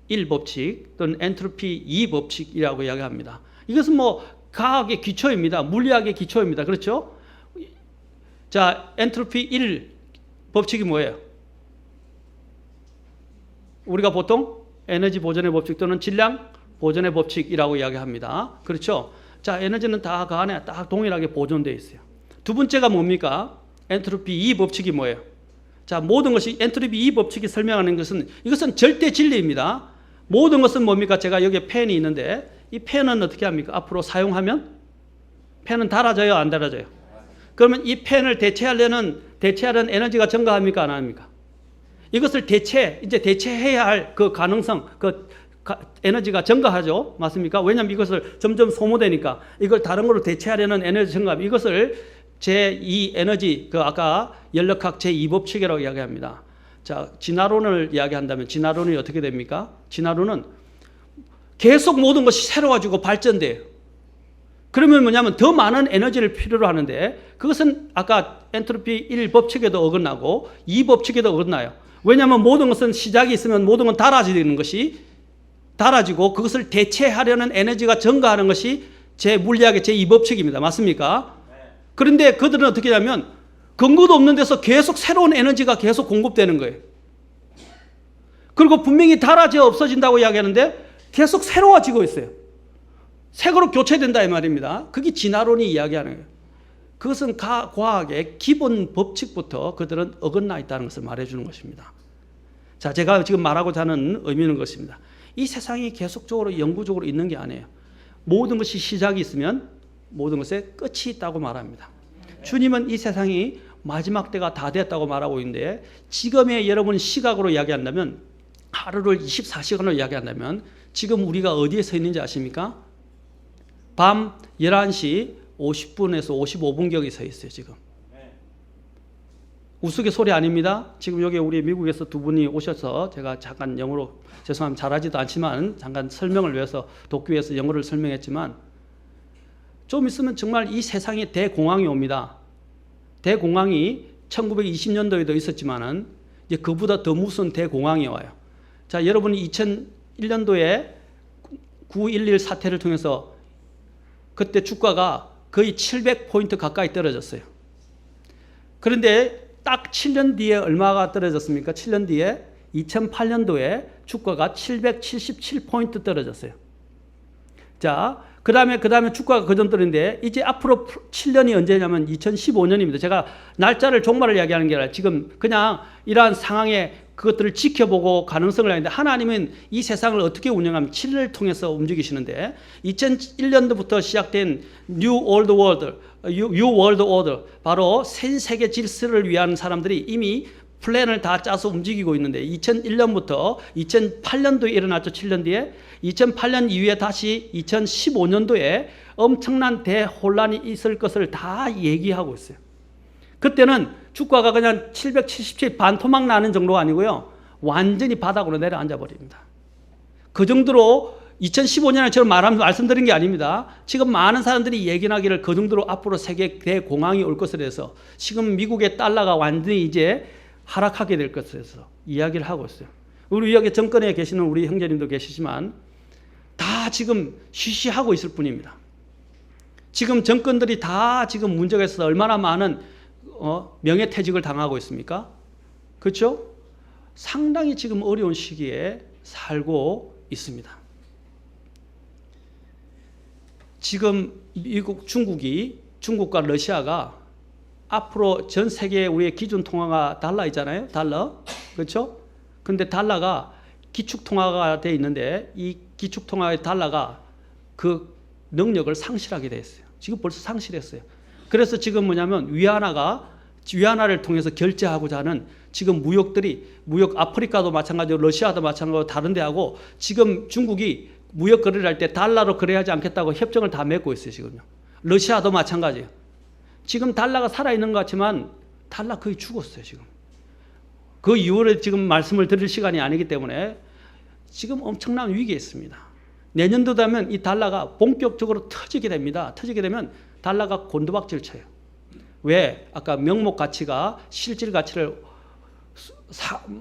1법칙 또는 엔트로피 2법칙이라고 이야기합니다. 이것은 뭐 과학의 기초입니다. 물리학의 기초입니다. 그렇죠? 자, 엔트로피 1 법칙이 뭐예요? 우리가 보통 에너지 보존의 법칙 또는 질량 보존의 법칙이라고 이야기합니다. 그렇죠? 자, 에너지는 다 그 안에 딱 동일하게 보존되어 있어요. 두 번째가 뭡니까? 엔트로피 2 법칙이 뭐예요? 자, 모든 것이 엔트로피 2 법칙이 설명하는 것은 이것은 절대 진리입니다. 모든 것은 뭡니까? 제가 여기에 펜이 있는데 이 펜은 어떻게 합니까? 앞으로 사용하면 펜은 닳아져요? 안 닳아져요? 그러면 이 펜을 대체하려는 에너지가 증가합니까? 안 합니까? 이것을 대체해야 할 그 가능성, 에너지가 증가하죠. 맞습니까? 왜냐하면 이것을 점점 소모되니까 이걸 다른 걸로 대체하려는 에너지 증가함, 이것을 제2 에너지, 아까 연력학 제2법칙이라고 이야기합니다. 자, 진화론을 이야기한다면 진화론이 어떻게 됩니까? 진화론은 계속 모든 것이 새로워지고 발전돼요. 그러면 뭐냐면 더 많은 에너지를 필요로 하는데 그것은 아까 엔트로피 1 법칙에도 어긋나고 2 법칙에도 어긋나요. 왜냐하면 모든 것은 시작이 있으면 모든 건 달아지고 그것을 대체하려는 에너지가 증가하는 것이 물리학의 제2 법칙입니다. 맞습니까? 그런데 그들은 어떻게 하냐면 근거도 없는 데서 계속 새로운 에너지가 계속 공급되는 거예요. 그리고 분명히 달아져 없어진다고 이야기하는데 계속 새로워지고 있어요. 새 거로 교체된다 이 말입니다. 그게 진화론이 이야기하는 거예요. 그것은 과학의 기본 법칙부터 그들은 어긋나 있다는 것을 말해주는 것입니다. 자, 제가 지금 말하고자 하는 의미는 것입니다. 이 세상이 계속적으로 영구적으로 있는 게 아니에요. 모든 것이 시작이 있으면 모든 것에 끝이 있다고 말합니다. 주님은 이 세상이 마지막 때가 다 됐다고 말하고 있는데 지금의 여러분 시각으로 이야기한다면 하루를 24시간으로 이야기한다면 지금 우리가 어디에 서 있는지 아십니까? 밤 11시 50분에서 55분경에 서 있어요. 지금. 우스갯소리 아닙니다. 지금 여기 우리 미국에서 두 분이 오셔서 제가 잠깐 영어로 죄송합니다. 잘하지도 않지만 잠깐 설명을 위해서 돕기 위해서 영어를 설명했지만 좀 있으면 정말 이 세상에 대공황이 옵니다. 대공황이 1920년도에도 있었지만은 이제 그보다 더 무서운 대공황이 와요. 자, 여러분이 2001년도에 9.11 사태를 통해서 그때 주가가 거의 700포인트 가까이 떨어졌어요. 그런데 딱 7년 뒤에 얼마가 떨어졌습니까? 7년 뒤에 2008년도에 주가가 777포인트 떨어졌어요. 자, 그 다음에 주가가 그전 떨어졌는데 이제 앞으로 7년이 언제냐면 2015년입니다. 제가 날짜를 종말을 이야기하는 게 아니라 지금 그냥 이러한 상황에 그것들을 지켜보고 가능성을 하는데 하나님은 이 세상을 어떻게 운영하면 7년을 통해서 움직이시는데 2001년도부터 시작된 New World Order 바로 새 세계 질서를 위한 사람들이 이미 플랜을 다 짜서 움직이고 있는데 2001년부터 2008년도에 일어났죠. 7년 뒤에 2008년 이후에 다시 2015년도에 엄청난 대혼란이 있을 것을 다 얘기하고 있어요. 그때는 주가가 그냥 777 반토막 나는 정도가 아니고요. 완전히 바닥으로 내려앉아 버립니다. 그 정도로 2015년에 저는 말씀드린 게 아닙니다. 지금 많은 사람들이 예견하기를 그 정도로 앞으로 세계 대공황이 올 것을 해서 지금 미국의 달러가 완전히 이제 하락하게 될 것을 해서 이야기를 하고 있어요. 우리 여기 정권에 계시는 우리 형제님도 계시지만 다 지금 쉬쉬하고 있을 뿐입니다. 지금 정권들이 다 지금 문제가 있어서 얼마나 많은 명예퇴직을 당하고 있습니까? 그렇죠? 상당히 지금 어려운 시기에 살고 있습니다. 지금 미국, 중국과 러시아가 앞으로 전 세계에 우리의 기준 통화가 달러 있잖아요. 달러. 그렇죠? 근데 달러가 기축 통화가 돼 있는데 이 기축 통화의 달러가 그 능력을 상실하게 됐어요. 지금 벌써 상실했어요. 그래서 지금 뭐냐면 위안화를 통해서 결제하고자 하는 지금 무역 아프리카도 마찬가지로 러시아도 마찬가지로 다른 데하고 지금 중국이 무역 거래를 할 때 달러로 거래하지 않겠다고 협정을 다 맺고 있어요. 지금요. 러시아도 마찬가지예요. 지금 달러가 살아있는 것 같지만 달러 거의 죽었어요. 지금. 그 이후로 지금 말씀을 드릴 시간이 아니기 때문에 지금 엄청난 위기에 있습니다. 내년도 되면 이 달러가 본격적으로 터지게 됩니다. 터지게 되면 달러가 곤두박질 쳐요. 왜? 아까 명목 가치가 실질 가치를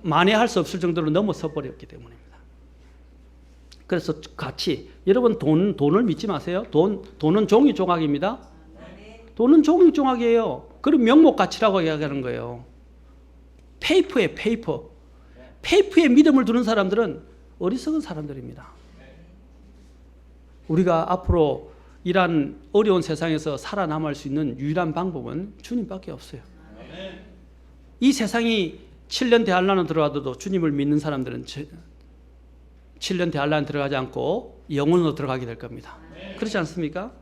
만회할 수 없을 정도로 넘어서 버렸기 때문입니다. 그래서 가치, 여러분 돈을 믿지 마세요. 돈은 종이 조각입니다. 돈은 종이 조각이에요. 그럼 명목 가치라고 이야기하는 거예요. 페이퍼에 페이퍼. 페이퍼에 믿음을 두는 사람들은 어리석은 사람들입니다. 우리가 앞으로 이러한 어려운 세상에서 살아남을 수 있는 유일한 방법은 주님밖에 없어요. 이 세상이 7년 대환란으로 들어가도 주님을 믿는 사람들은 7년 대환란 들어가지 않고 영원으로 들어가게 될 겁니다. 그렇지 않습니까?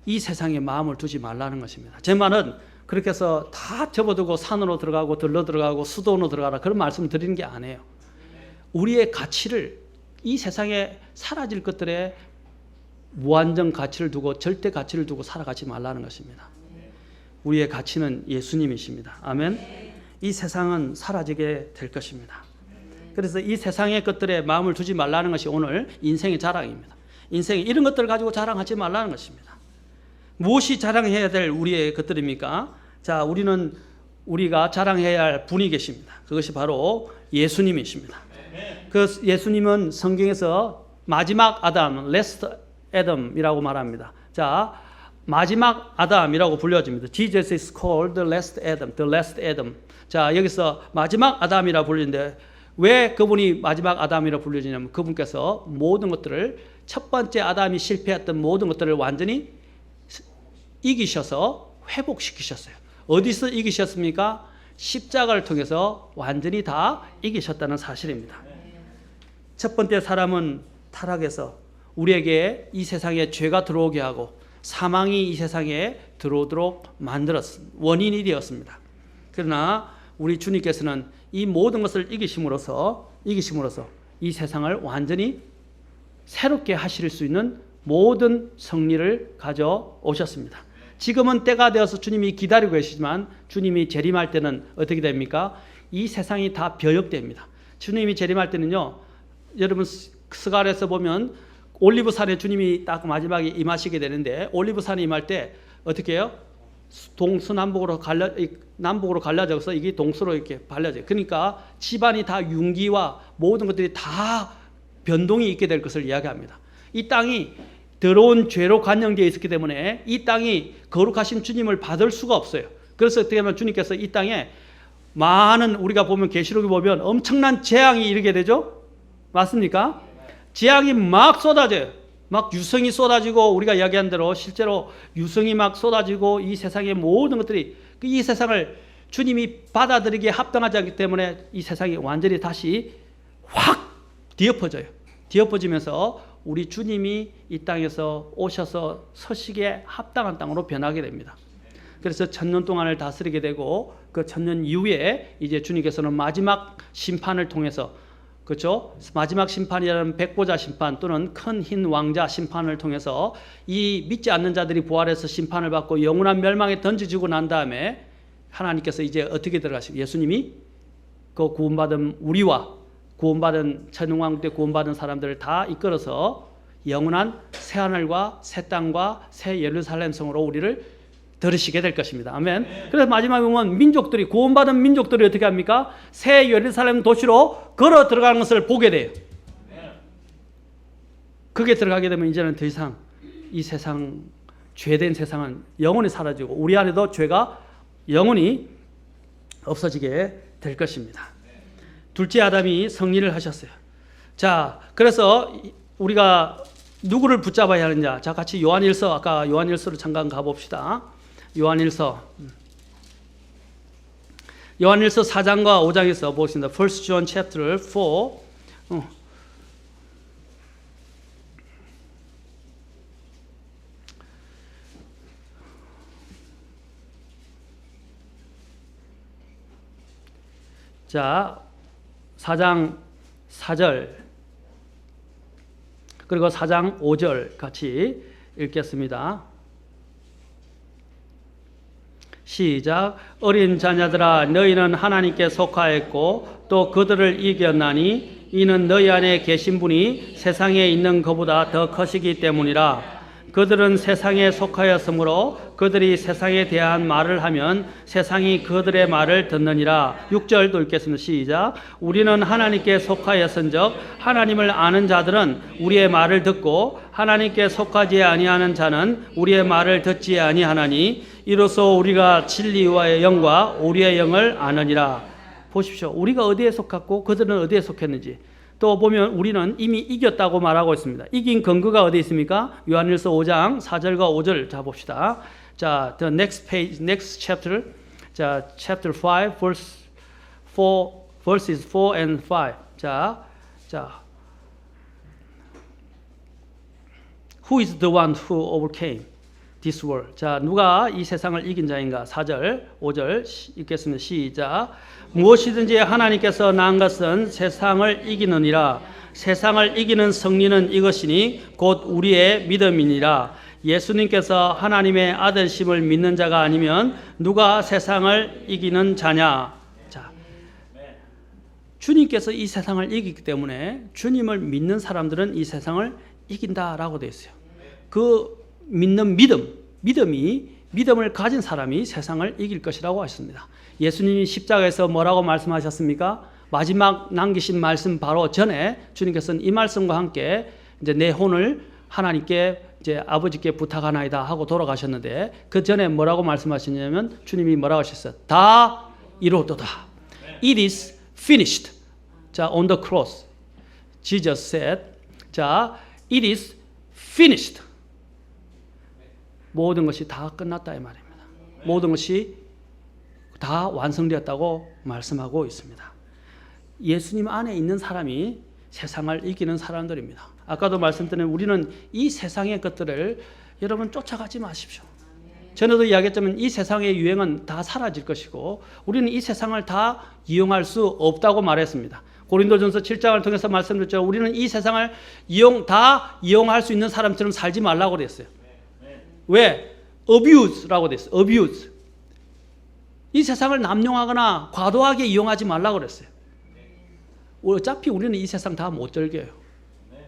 이 세상에 마음을 두지 말라는 것입니다. 제 말은 그렇게 해서 다 접어두고 산으로 들어가고 들로 들어가고 수도원으로 들어가라 그런 말씀을 드리는 게 아니에요. 우리의 가치를 이 세상에 사라질 것들에 무한정 가치를 두고 절대 가치를 두고 살아가지 말라는 것입니다. 우리의 가치는 예수님이십니다. 아멘. 이 세상은 사라지게 될 것입니다. 그래서 이 세상의 것들에 마음을 두지 말라는 것이 오늘 인생의 자랑입니다. 인생에 이런 것들을 가지고 자랑하지 말라는 것입니다. 무엇이 자랑해야 될 우리의 것들입니까? 자, 우리가 자랑해야 할 분이 계십니다. 그것이 바로 예수님이십니다. 그 예수님은 성경에서 마지막 아담, last Adam이라고 말합니다. 자, 마지막 아담이라고 불려집니다. Jesus is called the last Adam. 자, 여기서 마지막 아담이라 불리는데 왜 그분이 마지막 아담이라 불려지냐면 그분께서 모든 것들을 첫 번째 아담이 실패했던 모든 것들을 완전히 이기셔서 회복시키셨어요. 어디서 이기셨습니까? 십자가를 통해서 완전히 다 이기셨다는 사실입니다. 첫 번째 사람은 타락해서 우리에게 이 세상에 죄가 들어오게 하고 사망이 이 세상에 들어오도록 만들었습니다. 원인이 되었습니다. 그러나 우리 주님께서는 이 모든 것을 이기심으로써 이 세상을 완전히 새롭게 하실 수 있는 모든 승리를 가져오셨습니다. 지금은 때가 되어서 주님이 기다리고 계시지만 주님이 재림할 때는 어떻게 됩니까? 이 세상이 다 변혁됩니다. 주님이 재림할 때는요, 여러분 스가랴에서 보면 올리브산에 주님이 딱 마지막에 임하시게 되는데 올리브산에 임할 때 어떻게 해요? 남북으로 갈라져서 이게 동서로 이렇게 발려져요. 그러니까 집안이 다 융기와 모든 것들이 다 변동이 있게 될 것을 이야기합니다. 이 땅이 더러운 죄로 관영되어 있었기 때문에 이 땅이 거룩하신 주님을 받을 수가 없어요. 그래서 어떻게 하면 주님께서 이 땅에 많은, 우리가 보면 계시록에 보면 엄청난 재앙이 이르게 되죠. 맞습니까? 재앙이 막 쏟아져요. 막 유성이 쏟아지고, 우리가 이야기한 대로 실제로 유성이 막 쏟아지고, 이 세상의 모든 것들이 이 세상을 주님이 받아들이기에 합당하지 않기 때문에 이 세상이 완전히 다시 확 뒤엎어져요. 뒤엎어지면서 우리 주님이 이 땅에서 오셔서 서시기에 합당한 땅으로 변하게 됩니다. 그래서 1000년 동안을 다스리게 되고, 그 1000년 이후에 이제 주님께서는 마지막 심판을 통해서, 그렇죠? 마지막 심판이라는 백보자 심판 또는 큰 흰 왕자 심판을 통해서 이 믿지 않는 자들이 부활해서 심판을 받고 영원한 멸망에 던져지고 난 다음에 하나님께서 이제 어떻게 들어가시고, 예수님이 그 구원받은 우리와 구원받은 천왕 때 구원받은 사람들을 다 이끌어서 영원한 새하늘과 새 땅과 새 예루살렘 성으로 우리를 들으시게 될 것입니다. 아멘. 그래서 마지막에 보면 민족들이, 구원받은 민족들이 어떻게 합니까? 새 예루살렘 도시로 걸어 들어가는 것을 보게 돼요. 그게 들어가게 되면 이제는 더 이상 이 세상, 죄된 세상은 영원히 사라지고 우리 안에도 죄가 영원히 없어지게 될 것입니다. 둘째 아담이 성리를 하셨어요. 자, 그래서 우리가 누구를 붙잡아야 하느냐? 자, 같이 요한일서, 아까 요한일서로 잠깐 가봅시다. 요한일서 4장과 5장에서 보겠습니다. 1 John chapter 4. 자, 4장 4절 그리고 4장 5절 같이 읽겠습니다. 시작. 어린 자녀들아, 너희는 하나님께 속하였고 또 그들을 이겼나니 이는 너희 안에 계신 분이 세상에 있는 것보다 더 크시기 때문이라. 그들은 세상에 속하였으므로 그들이 세상에 대한 말을 하면 세상이 그들의 말을 듣느니라. 6절도 읽겠습니다. 시작. 우리는 하나님께 속하였은즉 하나님을 아는 자들은 우리의 말을 듣고 하나님께 속하지 아니하는 자는 우리의 말을 듣지 아니하나니 이로써 우리가 진리와의 영과 우리의 영을 아느니라. 보십시오. 우리가 어디에 속했고 그들은 어디에 속했는지. 또 보면 우리는 이미 이겼다고 말하고 있습니다. 이긴 근거가 어디 있습니까? 요한일서 5장 4절과 5절 자 봅시다. 자, the next page, next chapter. 자, chapter 5 verses 4 and 5. 자. Who is the one who overcame this world? 자, 누가 이 세상을 이긴 자인가? 4절, 5절 읽겠습니다. 시작. 무엇이든지 하나님께서 낳은 것은 세상을 이기느니라. 세상을 이기는 승리는 이것이니 곧 우리의 믿음이니라. 예수님께서 하나님의 아들심을 믿는 자가 아니면 누가 세상을 이기는 자냐? 자, 주님께서 이 세상을 이기기 때문에 주님을 믿는 사람들은 이 세상을 이긴다라고 되어 있어요. 그 믿는 믿음을 가진 사람이 세상을 이길 것이라고 하셨습니다. 예수님이 십자가에서 뭐라고 말씀하셨습니까? 마지막 남기신 말씀 바로 전에 주님께서는 이 말씀과 함께 이제 내 혼을 하나님께 이제 아버지께 부탁하나이다 하고 돌아가셨는데 그 전에 뭐라고 말씀하셨냐면 주님이 뭐라고 하셨어요? 다 이루었도다. It is finished. 자, on the cross. Jesus said. 자, it is finished. 모든 것이 다 끝났다 이 말입니다. 모든 것이 다 완성되었다고 말씀하고 있습니다. 예수님 안에 있는 사람이 세상을 이기는 사람들입니다. 아까도 말씀드린 우리는 이 세상의 것들을 여러분 쫓아가지 마십시오. 전에도 이야기했지만 이 세상의 유행은 다 사라질 것이고 우리는 이 세상을 다 이용할 수 없다고 말했습니다. 고린도전서 7장을 통해서 말씀드렸죠. 우리는 이 세상을 다 이용할 수 있는 사람처럼 살지 말라고 그랬어요. 왜? abuse라고 됐어요. abuse. 이 세상을 남용하거나 과도하게 이용하지 말라고 그랬어요. 어차피 우리는 이 세상 다 못 즐겨요.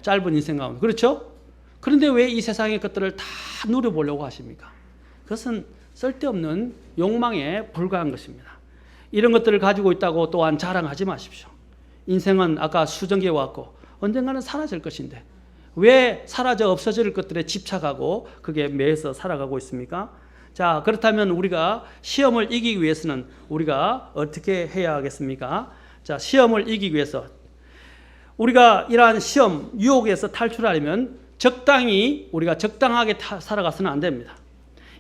짧은 인생 가운데. 그렇죠? 그런데 왜 이 세상의 것들을 다 누려보려고 하십니까? 그것은 쓸데없는 욕망에 불과한 것입니다. 이런 것들을 가지고 있다고 또한 자랑하지 마십시오. 인생은 아까 수정기에 왔고 언젠가는 사라질 것인데 왜 사라져 없어질 것들에 집착하고 그게 매여서 살아가고 있습니까? 자, 그렇다면 우리가 시험을 이기기 위해서는 우리가 어떻게 해야 하겠습니까? 자, 시험을 이기기 위해서 우리가 이러한 시험, 유혹에서 탈출하려면 우리가 적당하게 살아가서는 안 됩니다.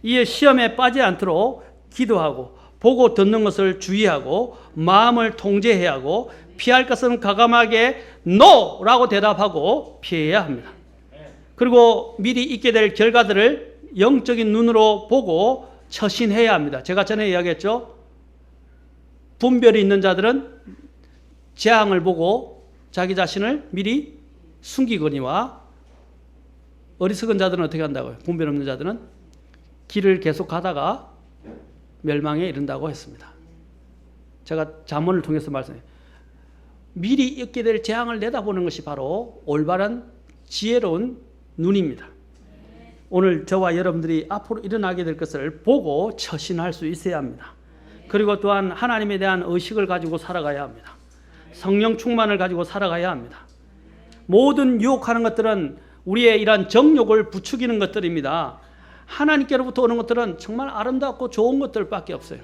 이 시험에 빠지지 않도록 기도하고 보고 듣는 것을 주의하고 마음을 통제해야 하고 피할 것은 과감하게 NO라고 대답하고 피해야 합니다. 그리고 미리 있게 될 결과들을 영적인 눈으로 보고 처신해야 합니다. 제가 전에 이야기했죠. 분별이 있는 자들은 재앙을 보고 자기 자신을 미리 숨기거니와 어리석은 자들은 어떻게 한다고요? 분별 없는 자들은 길을 계속 가다가 멸망에 이른다고 했습니다. 제가 잠언을 통해서 말씀해요. 미리 있게 될 재앙을 내다보는 것이 바로 올바른 지혜로운 눈입니다. 오늘 저와 여러분들이 앞으로 일어나게 될 것을 보고 처신할 수 있어야 합니다. 그리고 또한 하나님에 대한 의식을 가지고 살아가야 합니다. 성령 충만을 가지고 살아가야 합니다. 모든 유혹하는 것들은 우리의 이러한 정욕을 부추기는 것들입니다. 하나님께로부터 오는 것들은 정말 아름답고 좋은 것들밖에 없어요.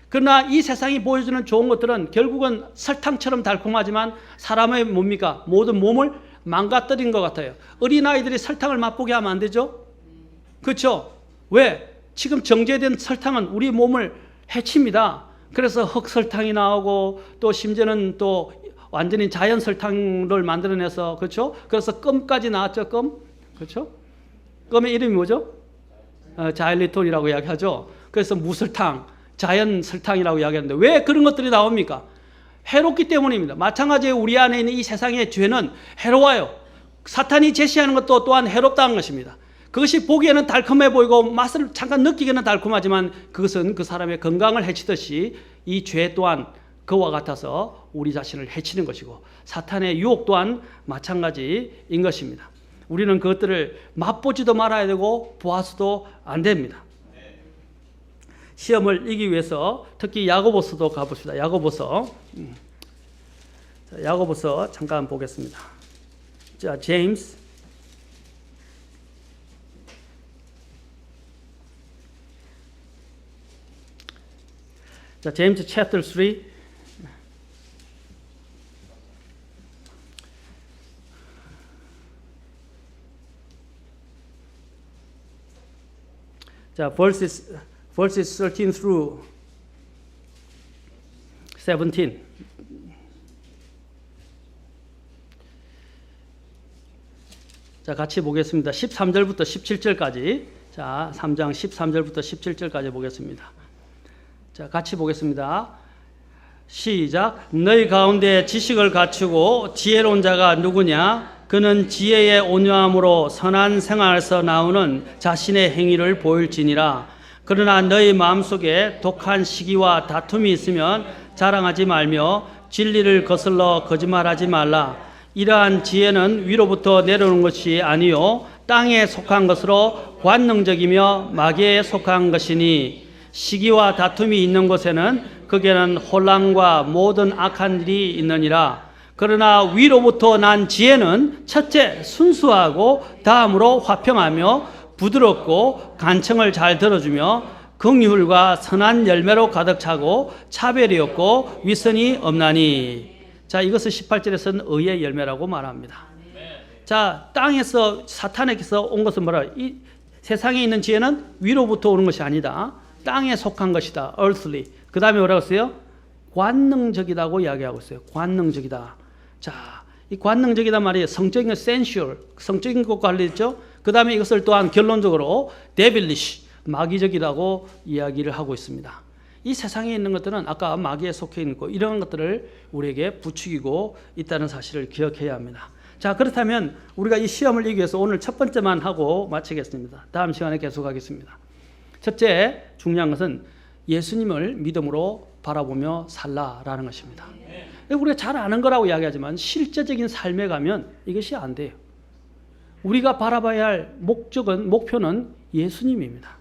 그러나 이 세상이 보여주는 좋은 것들은 결국은 설탕처럼 달콤하지만 사람의 뭡니까? 모든 몸을 망가뜨린 것 같아요. 어린아이들이 설탕을 맛보게 하면 안 되죠? 그렇죠? 왜? 지금 정제된 설탕은 우리 몸을 해칩니다. 그래서 흑설탕이 나오고 또 심지어는 또 완전히 자연 설탕을 만들어내서 그렇죠? 그래서 껌까지 나왔죠, 껌. 그렇죠? 껌의 이름이 뭐죠? 자일리톨이라고 이야기하죠. 그래서 무설탕, 자연 설탕이라고 이야기하는데 왜 그런 것들이 나옵니까? 해롭기 때문입니다. 마찬가지로 우리 안에 있는 이 세상의 죄는 해로워요. 사탄이 제시하는 것도 또한 해롭다는 것입니다. 그것이 보기에는 달콤해 보이고 맛을 잠깐 느끼기는 달콤하지만 그것은 그 사람의 건강을 해치듯이 이 죄 또한 그와 같아서 우리 자신을 해치는 것이고 사탄의 유혹 또한 마찬가지인 것입니다. 우리는 그것들을 맛보지도 말아야 되고 보아서도 안 됩니다. 시험을 이기기 위해서 특히 야고보서도 가봅시다. 야고보서 잠깐 보겠습니다. 자, 제임스 chapter 3 자, verses 13 through 17. 자, 같이 보겠습니다. 13절부터 17절까지. 자, 3장 13절부터 17절까지 보겠습니다. 자, 같이 보겠습니다. 시작. 너희 가운데 지식을 갖추고 지혜로운 자가 누구냐? 그는 지혜의 온유함으로 선한 생활에서 나오는 자신의 행위를 보일지니라. 그러나 너희 마음속에 독한 시기와 다툼이 있으면 자랑하지 말며 진리를 거슬러 거짓말하지 말라. 이러한 지혜는 위로부터 내려오는 것이 아니요 땅에 속한 것으로 관능적이며 마귀에 속한 것이니 시기와 다툼이 있는 곳에는 거기에는 혼란과 모든 악한 일이 있느니라. 그러나 위로부터 난 지혜는 첫째 순수하고 다음으로 화평하며 부드럽고 간청을 잘 들어주며 긍휼과 선한 열매로 가득 차고 차별이 없고 위선이 없나니. 자, 이것을 18절에서는 의의 열매라고 말합니다. 자, 땅에서 사탄에게서 온 것은 뭐라? 이 세상에 있는 지혜는 위로부터 오는 것이 아니다. 땅에 속한 것이다. earthly. 그 다음에 뭐라고 했어요? 관능적이다고 이야기하고 있어요. 관능적이다. 자, 이 관능적이다 말이에요. 성적인 것, sensual, 성적인 것과 관련있죠. 그 다음에 이것을 또한 결론적으로 devilish, 마귀적이라고 이야기를 하고 있습니다. 이 세상에 있는 것들은 아까 마귀에 속해 있고 이런 것들을 우리에게 부추기고 있다는 사실을 기억해야 합니다. 자, 그렇다면 우리가 이 시험을 이기기 위해서 오늘 첫 번째만 하고 마치겠습니다. 다음 시간에 계속하겠습니다. 첫째 중요한 것은 예수님을 믿음으로 바라보며 살라라는 것입니다. 우리가 잘 아는 거라고 이야기하지만 실제적인 삶에 가면 이것이 안 돼요. 우리가 바라봐야 할 목표는 예수님입니다.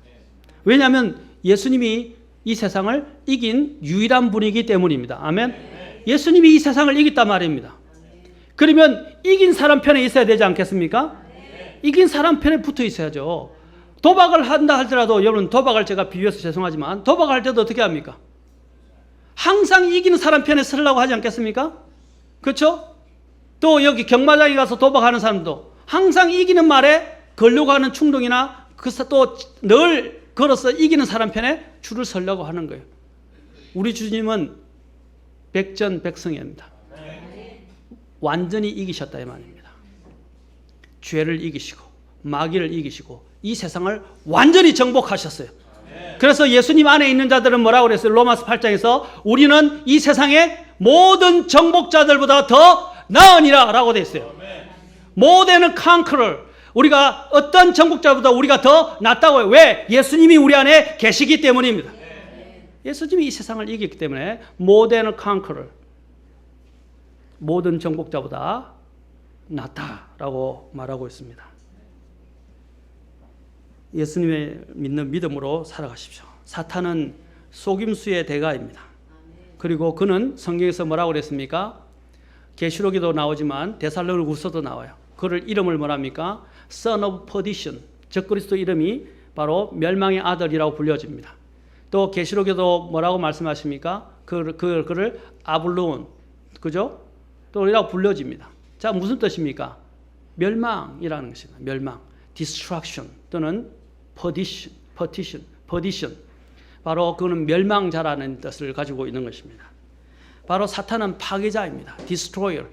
왜냐하면 예수님이 이 세상을 이긴 유일한 분이기 때문입니다. 아멘. 예수님이 이 세상을 이겼단 말입니다. 그러면 이긴 사람 편에 있어야 되지 않겠습니까? 이긴 사람 편에 붙어 있어야죠. 도박을 한다 할지라도, 여러분 도박을 제가 비유해서 죄송하지만 도박할 때도 어떻게 합니까? 항상 이기는 사람 편에 서려고 하지 않겠습니까? 그렇죠? 또 여기 경마장에 가서 도박하는 사람도 항상 이기는 말에 걸려고 하는 충동이나 또 늘 걸어서 이기는 사람 편에 줄을 서려고 하는 거예요. 우리 주님은 백전백승입니다. 완전히 이기셨다 이 말입니다. 죄를 이기시고 마귀를 이기시고 이 세상을 완전히 정복하셨어요. 그래서 예수님 안에 있는 자들은 뭐라고 그랬어요? 로마서 8장에서 우리는 이 세상의 모든 정복자들보다 더 나으니라 라고 되어 있어요. 모든 컨커럴, 우리가 어떤 정복자보다 우리가 더 낫다고 해요. 왜? 예수님이 우리 안에 계시기 때문입니다. 예수님이 이 세상을 이겼기 때문에 모든 컨커럴, 모든 정복자보다 낫다라고 말하고 있습니다. 예수님의 믿는 믿음으로 살아가십시오. 사탄은 속임수의 대가입니다. 그리고 그는 성경에서 뭐라고 그랬습니까? 계시록에도 나오지만 데살로니가후서도 나와요. 그를 이름을 뭐랍니까? Son of Perdition. 적그리스도 이름이 바로 멸망의 아들이라고 불려집니다. 또 계시록에도 뭐라고 말씀하십니까? 그를 아블론, 그죠? 또 이라고 불려집니다. 자, 무슨 뜻입니까? 멸망이라는 것입니다. 멸망, destruction 또는 perdition. 바로 그는 멸망자라는 뜻을 가지고 있는 것입니다. 바로 사탄은 파괴자입니다. destroyer.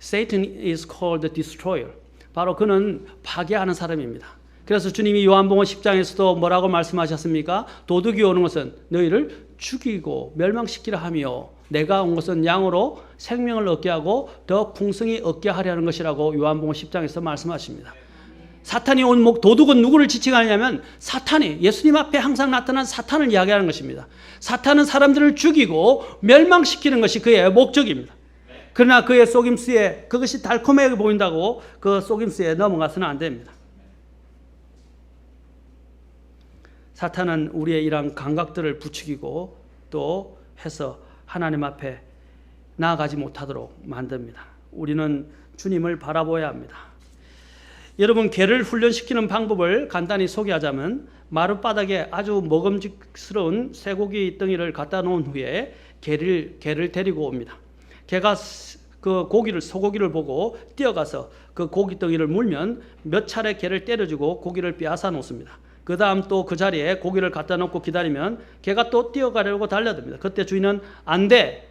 Satan is called the destroyer. 바로 그는 파괴하는 사람입니다. 그래서 주님이 요한복음 10장에서도 뭐라고 말씀하셨습니까? 도둑이 오는 것은 너희를 죽이고 멸망시키려 하며 내가 온 것은 양으로 생명을 얻게 하고 더 풍성히 얻게 하려는 것이라고 요한복음 10장에서 말씀하십니다. 사탄이 온 도둑은 누구를 지칭하냐면 사탄이, 예수님 앞에 항상 나타난 사탄을 이야기하는 것입니다. 사탄은 사람들을 죽이고 멸망시키는 것이 그의 목적입니다. 그러나 그의 속임수에, 그것이 달콤해 보인다고 그 속임수에 넘어가서는 안 됩니다. 사탄은 우리의 이러한 감각들을 부추기고 또 해서 하나님 앞에 나아가지 못하도록 만듭니다. 우리는 주님을 바라보아야 합니다. 여러분, 개를 훈련시키는 방법을 간단히 소개하자면 마룻바닥에 아주 먹음직스러운 쇠고기 덩이를 갖다 놓은 후에 개를 데리고 옵니다. 개가 그 소고기를 보고 뛰어가서 그 고기 덩이를 물면 몇 차례 개를 때려주고 고기를 빼앗아 놓습니다. 그 다음 또 그 자리에 고기를 갖다 놓고 기다리면 개가 또 뛰어가려고 달려듭니다. 그때 주인은 안 돼!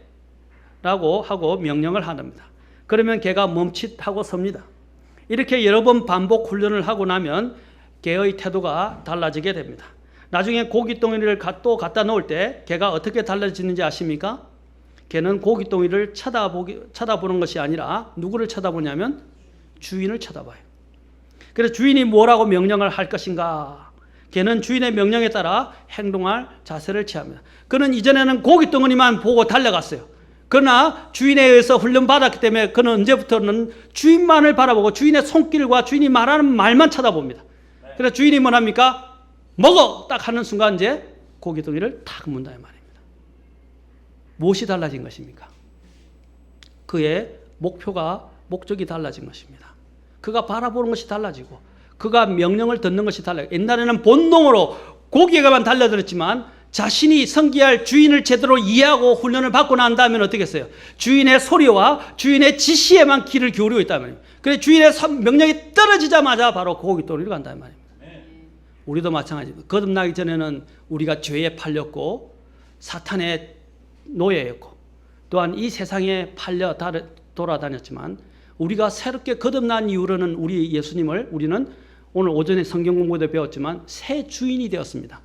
라고 하고 명령을 합니다. 그러면 개가 멈칫하고 섭니다. 이렇게 여러 번 반복 훈련을 하고 나면 개의 태도가 달라지게 됩니다. 나중에 고기 덩이를 또 갖다 놓을 때 개가 어떻게 달라지는지 아십니까? 개는 고기 덩이를 쳐다보는 것이 아니라 누구를 쳐다보냐면 주인을 쳐다봐요. 그래서 주인이 뭐라고 명령을 할 것인가? 개는 주인의 명령에 따라 행동할 자세를 취합니다. 그는 이전에는 고기 덩어리만 보고 달려갔어요. 그러나 주인에 의해서 훈련받았기 때문에 그는 언제부터는 주인만을 바라보고 주인의 손길과 주인이 말하는 말만 쳐다봅니다. 그래서 주인이 뭐랍니까? 먹어! 딱 하는 순간 이제 고기 덩이를 탁 문다 이 말입니다. 무엇이 달라진 것입니까? 그의 목적이 달라진 것입니다. 그가 바라보는 것이 달라지고 그가 명령을 듣는 것이 달라요. 옛날에는 본능으로 고기에만 달려들었지만 자신이 섬기할 주인을 제대로 이해하고 훈련을 받고 난 다음에 어떻게 했어요? 주인의 소리와 주인의 지시에만 귀를 기울이고 있다면, 그래 주인의 명령이 떨어지자마자 바로 고기 덩이로 간다 말입니다. 우리도 마찬가지입니다. 거듭나기 전에는 우리가 죄에 팔렸고 사탄의 노예였고 또한 이 세상에 팔려 돌아다녔지만 우리가 새롭게 거듭난 이후로는 우리 예수님을 우리는 오늘 오전에 성경 공부도 배웠지만 새 주인이 되었습니다.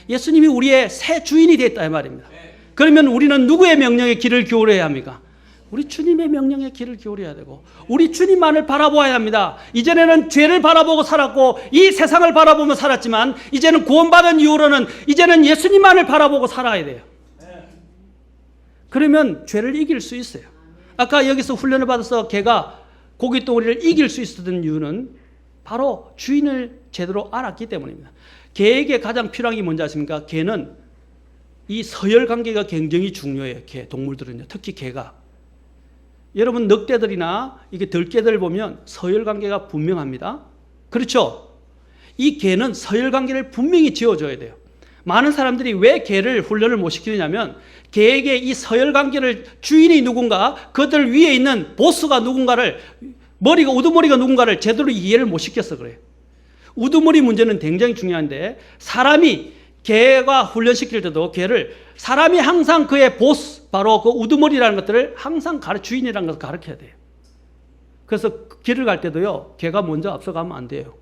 예수님이 우리의 새 주인이 됐다 이 말입니다. 그러면 우리는 누구의 명령에 귀를 기울여야 합니까? 우리 주님의 명령에 귀를 기울여야 되고 우리 주님만을 바라보아야 합니다. 이전에는 죄를 바라보고 살았고 이 세상을 바라보며 살았지만 이제는 구원받은 이후로는 이제는 예수님만을 바라보고 살아야 돼요. 그러면 죄를 이길 수 있어요. 아까 여기서 훈련을 받아서 개가 고기 덩어리를 이길 수 있었던 이유는 바로 주인을 제대로 알았기 때문입니다. 개에게 가장 필요한 게 뭔지 아십니까? 개는 이 서열 관계가 굉장히 중요해요. 동물들은요. 특히 개가. 여러분 늑대들이나 이게 들개들 보면 서열 관계가 분명합니다. 그렇죠? 이 개는 서열 관계를 분명히 지어줘야 돼요. 많은 사람들이 왜 개를 훈련을 못 시키느냐면 개에게 이 서열 관계를 주인이 누군가, 그들 위에 있는 보스가 누군가를, 우두머리가 누군가를 제대로 이해를 못 시켜서 그래요. 우두머리 문제는 굉장히 중요한데, 사람이 개가 훈련시킬 때도 개를, 사람이 항상 그의 보스, 바로 그 우두머리라는 것들을 항상 주인이라는 것을 가르쳐야 돼요. 그래서 길을 갈 때도요, 개가 먼저 앞서가면 안 돼요.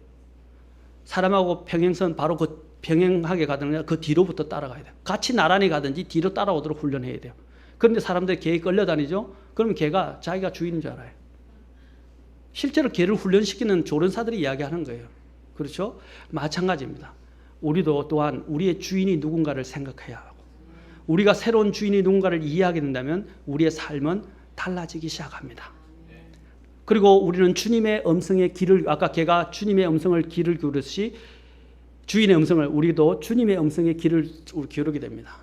사람하고 평행선, 바로 그 병행하게 가든지 그 뒤로부터 따라가야 돼요. 같이 나란히 가든지 뒤로 따라오도록 훈련해야 돼요. 그런데 사람들이 개에 끌려다니죠? 그러면 개가 자기가 주인인 줄 알아요. 실제로 개를 훈련시키는 조련사들이 이야기하는 거예요. 그렇죠? 마찬가지입니다. 우리도 또한 우리의 주인이 누군가를 생각해야 하고, 우리가 새로운 주인이 누군가를 이해하게 된다면 우리의 삶은 달라지기 시작합니다. 그리고 우리는 주님의 음성의 귀를, 아까 개가 주님의 음성을 귀를 기울였듯이 주인의 음성을, 우리도 주님의 음성에 귀를 기울이게 됩니다.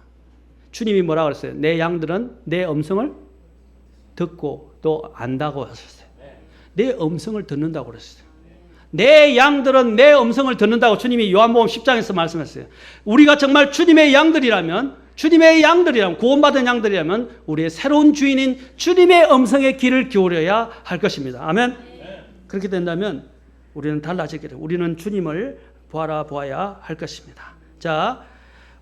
주님이 뭐라고 그랬어요? 내 양들은 내 음성을 듣고 또 안다고 하셨어요. 내 음성을 듣는다고 그랬어요. 내 양들은 내 음성을 듣는다고 주님이 요한복음 10장에서 말씀했어요. 우리가 정말 주님의 양들이라면, 구원받은 양들이라면 우리의 새로운 주인인 주님의 음성에 귀를 기울여야 할 것입니다. 아멘. 그렇게 된다면 우리는 달라지게 돼요. 우리는 주님을 보아야 할 것입니다. 자,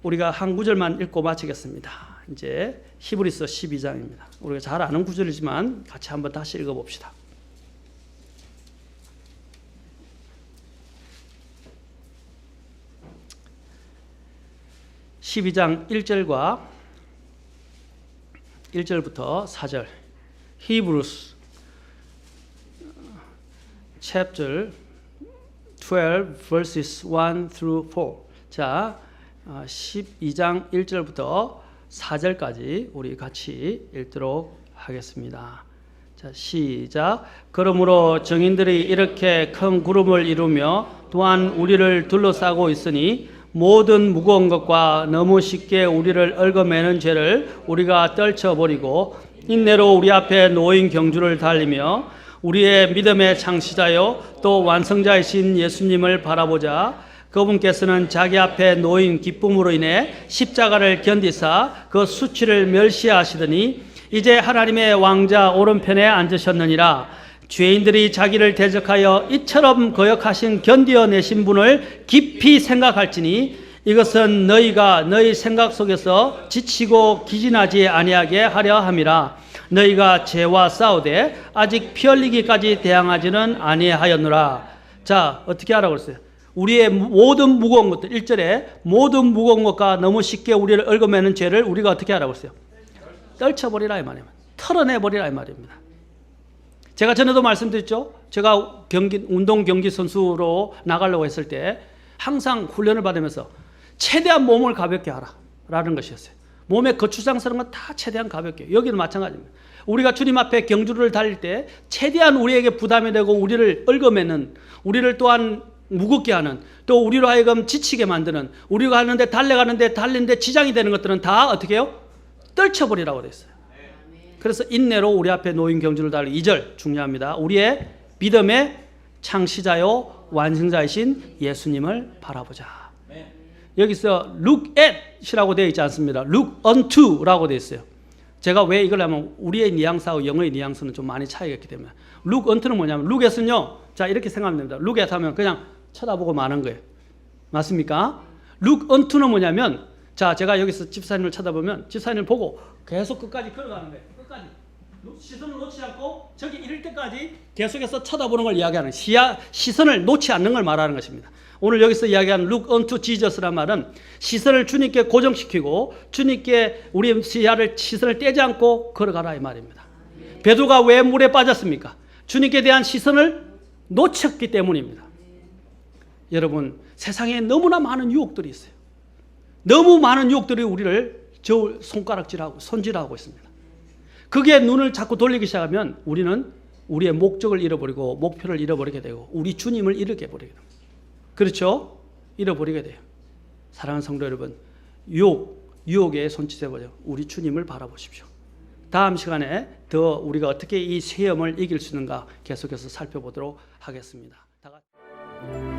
우리가 한 구절만 읽고 마치겠습니다. 이제 히브리서 12장입니다. 우리가 잘 아는 구절이지만 같이 한번 다시 읽어봅시다. (12장) 1절부터 4절. Hebrews chapter 12 verses 1 through 4. 자, 12장 1절부터 4절까지 우리 같이 읽도록 하겠습니다. 자, 시작. 그러므로 증인들이 이렇게 큰 구름을 이루며 또한 우리를 둘러싸고 있으니 모든 무거운 것과 너무 쉽게 우리를 얽어매는 죄를 우리가 떨쳐버리고 인내로 우리 앞에 놓인 경주를 달리며 우리의 믿음의 창시자요 또 완성자이신 예수님을 바라보자. 그분께서는 자기 앞에 놓인 기쁨으로 인해 십자가를 견디사 그 수치를 멸시하시더니 이제 하나님의 왕자 오른편에 앉으셨느니라. 죄인들이 자기를 대적하여 이처럼 거역하신 견디어내신 분을 깊이 생각할지니 이것은 너희가 너희 생각 속에서 지치고 기진하지 아니하게 하려 함이라. 너희가 죄와 싸우되 아직 피 흘리기까지 대항하지는 아니하였노라. 자, 어떻게 하라고 그랬어요? 우리의 모든 무거운 것들, 1절에 모든 무거운 것과 너무 쉽게 우리를 얽어매는 죄를 우리가 어떻게 하라고 했어요? 떨쳐버리라 이 말입니다. 털어내버리라 이 말입니다. 제가 전에도 말씀드렸죠. 제가 운동 경기 선수로 나가려고 했을 때 항상 훈련을 받으면서 최대한 몸을 가볍게 하라 라는 것이었어요. 몸에 거추장스러운 건 다 최대한 가볍게. 여기도 마찬가지입니다. 우리가 주님 앞에 경주를 달릴 때 최대한 우리에게 부담이 되고 우리를 얽어매는, 우리를 또한 무겁게 하는, 또 우리로 하여금 지치게 만드는, 우리가 하는데 달리는데 지장이 되는 것들은 다 어떻게 해요? 떨쳐버리라고 되어 있어요. 그래서 인내로 우리 앞에 놓인 경주를 달리. 2절 중요합니다. 우리의 믿음의 창시자요 완성자이신 예수님을 바라보자. 여기서 look at이라고 되어 있지 않습니다. look unto라고 되어 있어요. 제가 왜 이걸 하면 우리의 뉘앙스하고 영어의 뉘앙스는 좀 많이 차이가 있기 때문에. look unto는 뭐냐면 look at은요. 자, 이렇게 생각하면 됩니다. look at 하면 그냥 쳐다보고 마는 거예요. 맞습니까? look unto는 뭐냐면, 자, 제가 여기서 집사님을 쳐다보면 집사님을 보고 계속 끝까지 걸어가는 거예요. 끝까지. 시선을 놓지 않고 저기 이럴 때까지 계속해서 쳐다보는 걸 이야기하는, 시선을 놓지 않는 걸 말하는 것입니다. 오늘 여기서 이야기하는 look unto Jesus란 말은 시선을 주님께 고정시키고 주님께 우리의 시선을 떼지 않고 걸어가라 이 말입니다. 베드로가 왜 물에 빠졌습니까? 주님께 대한 시선을 놓쳤기 때문입니다. 여러분, 세상에 너무나 많은 유혹들이 있어요. 너무 많은 유혹들이 우리를 손가락질하고 손질하고 있습니다. 그게 눈을 자꾸 돌리기 시작하면 우리는 우리의 목적을 잃어버리고 목표를 잃어버리게 되고 우리 주님을 잃게 버리게 됩니다. 그렇죠? 잃어버리게 돼요. 사랑하는 성도 여러분, 유혹에 손짓해버려 우리 주님을 바라보십시오. 다음 시간에 더 우리가 어떻게 이 시험을 이길 수 있는가 계속해서 살펴보도록 하겠습니다. 다 같이.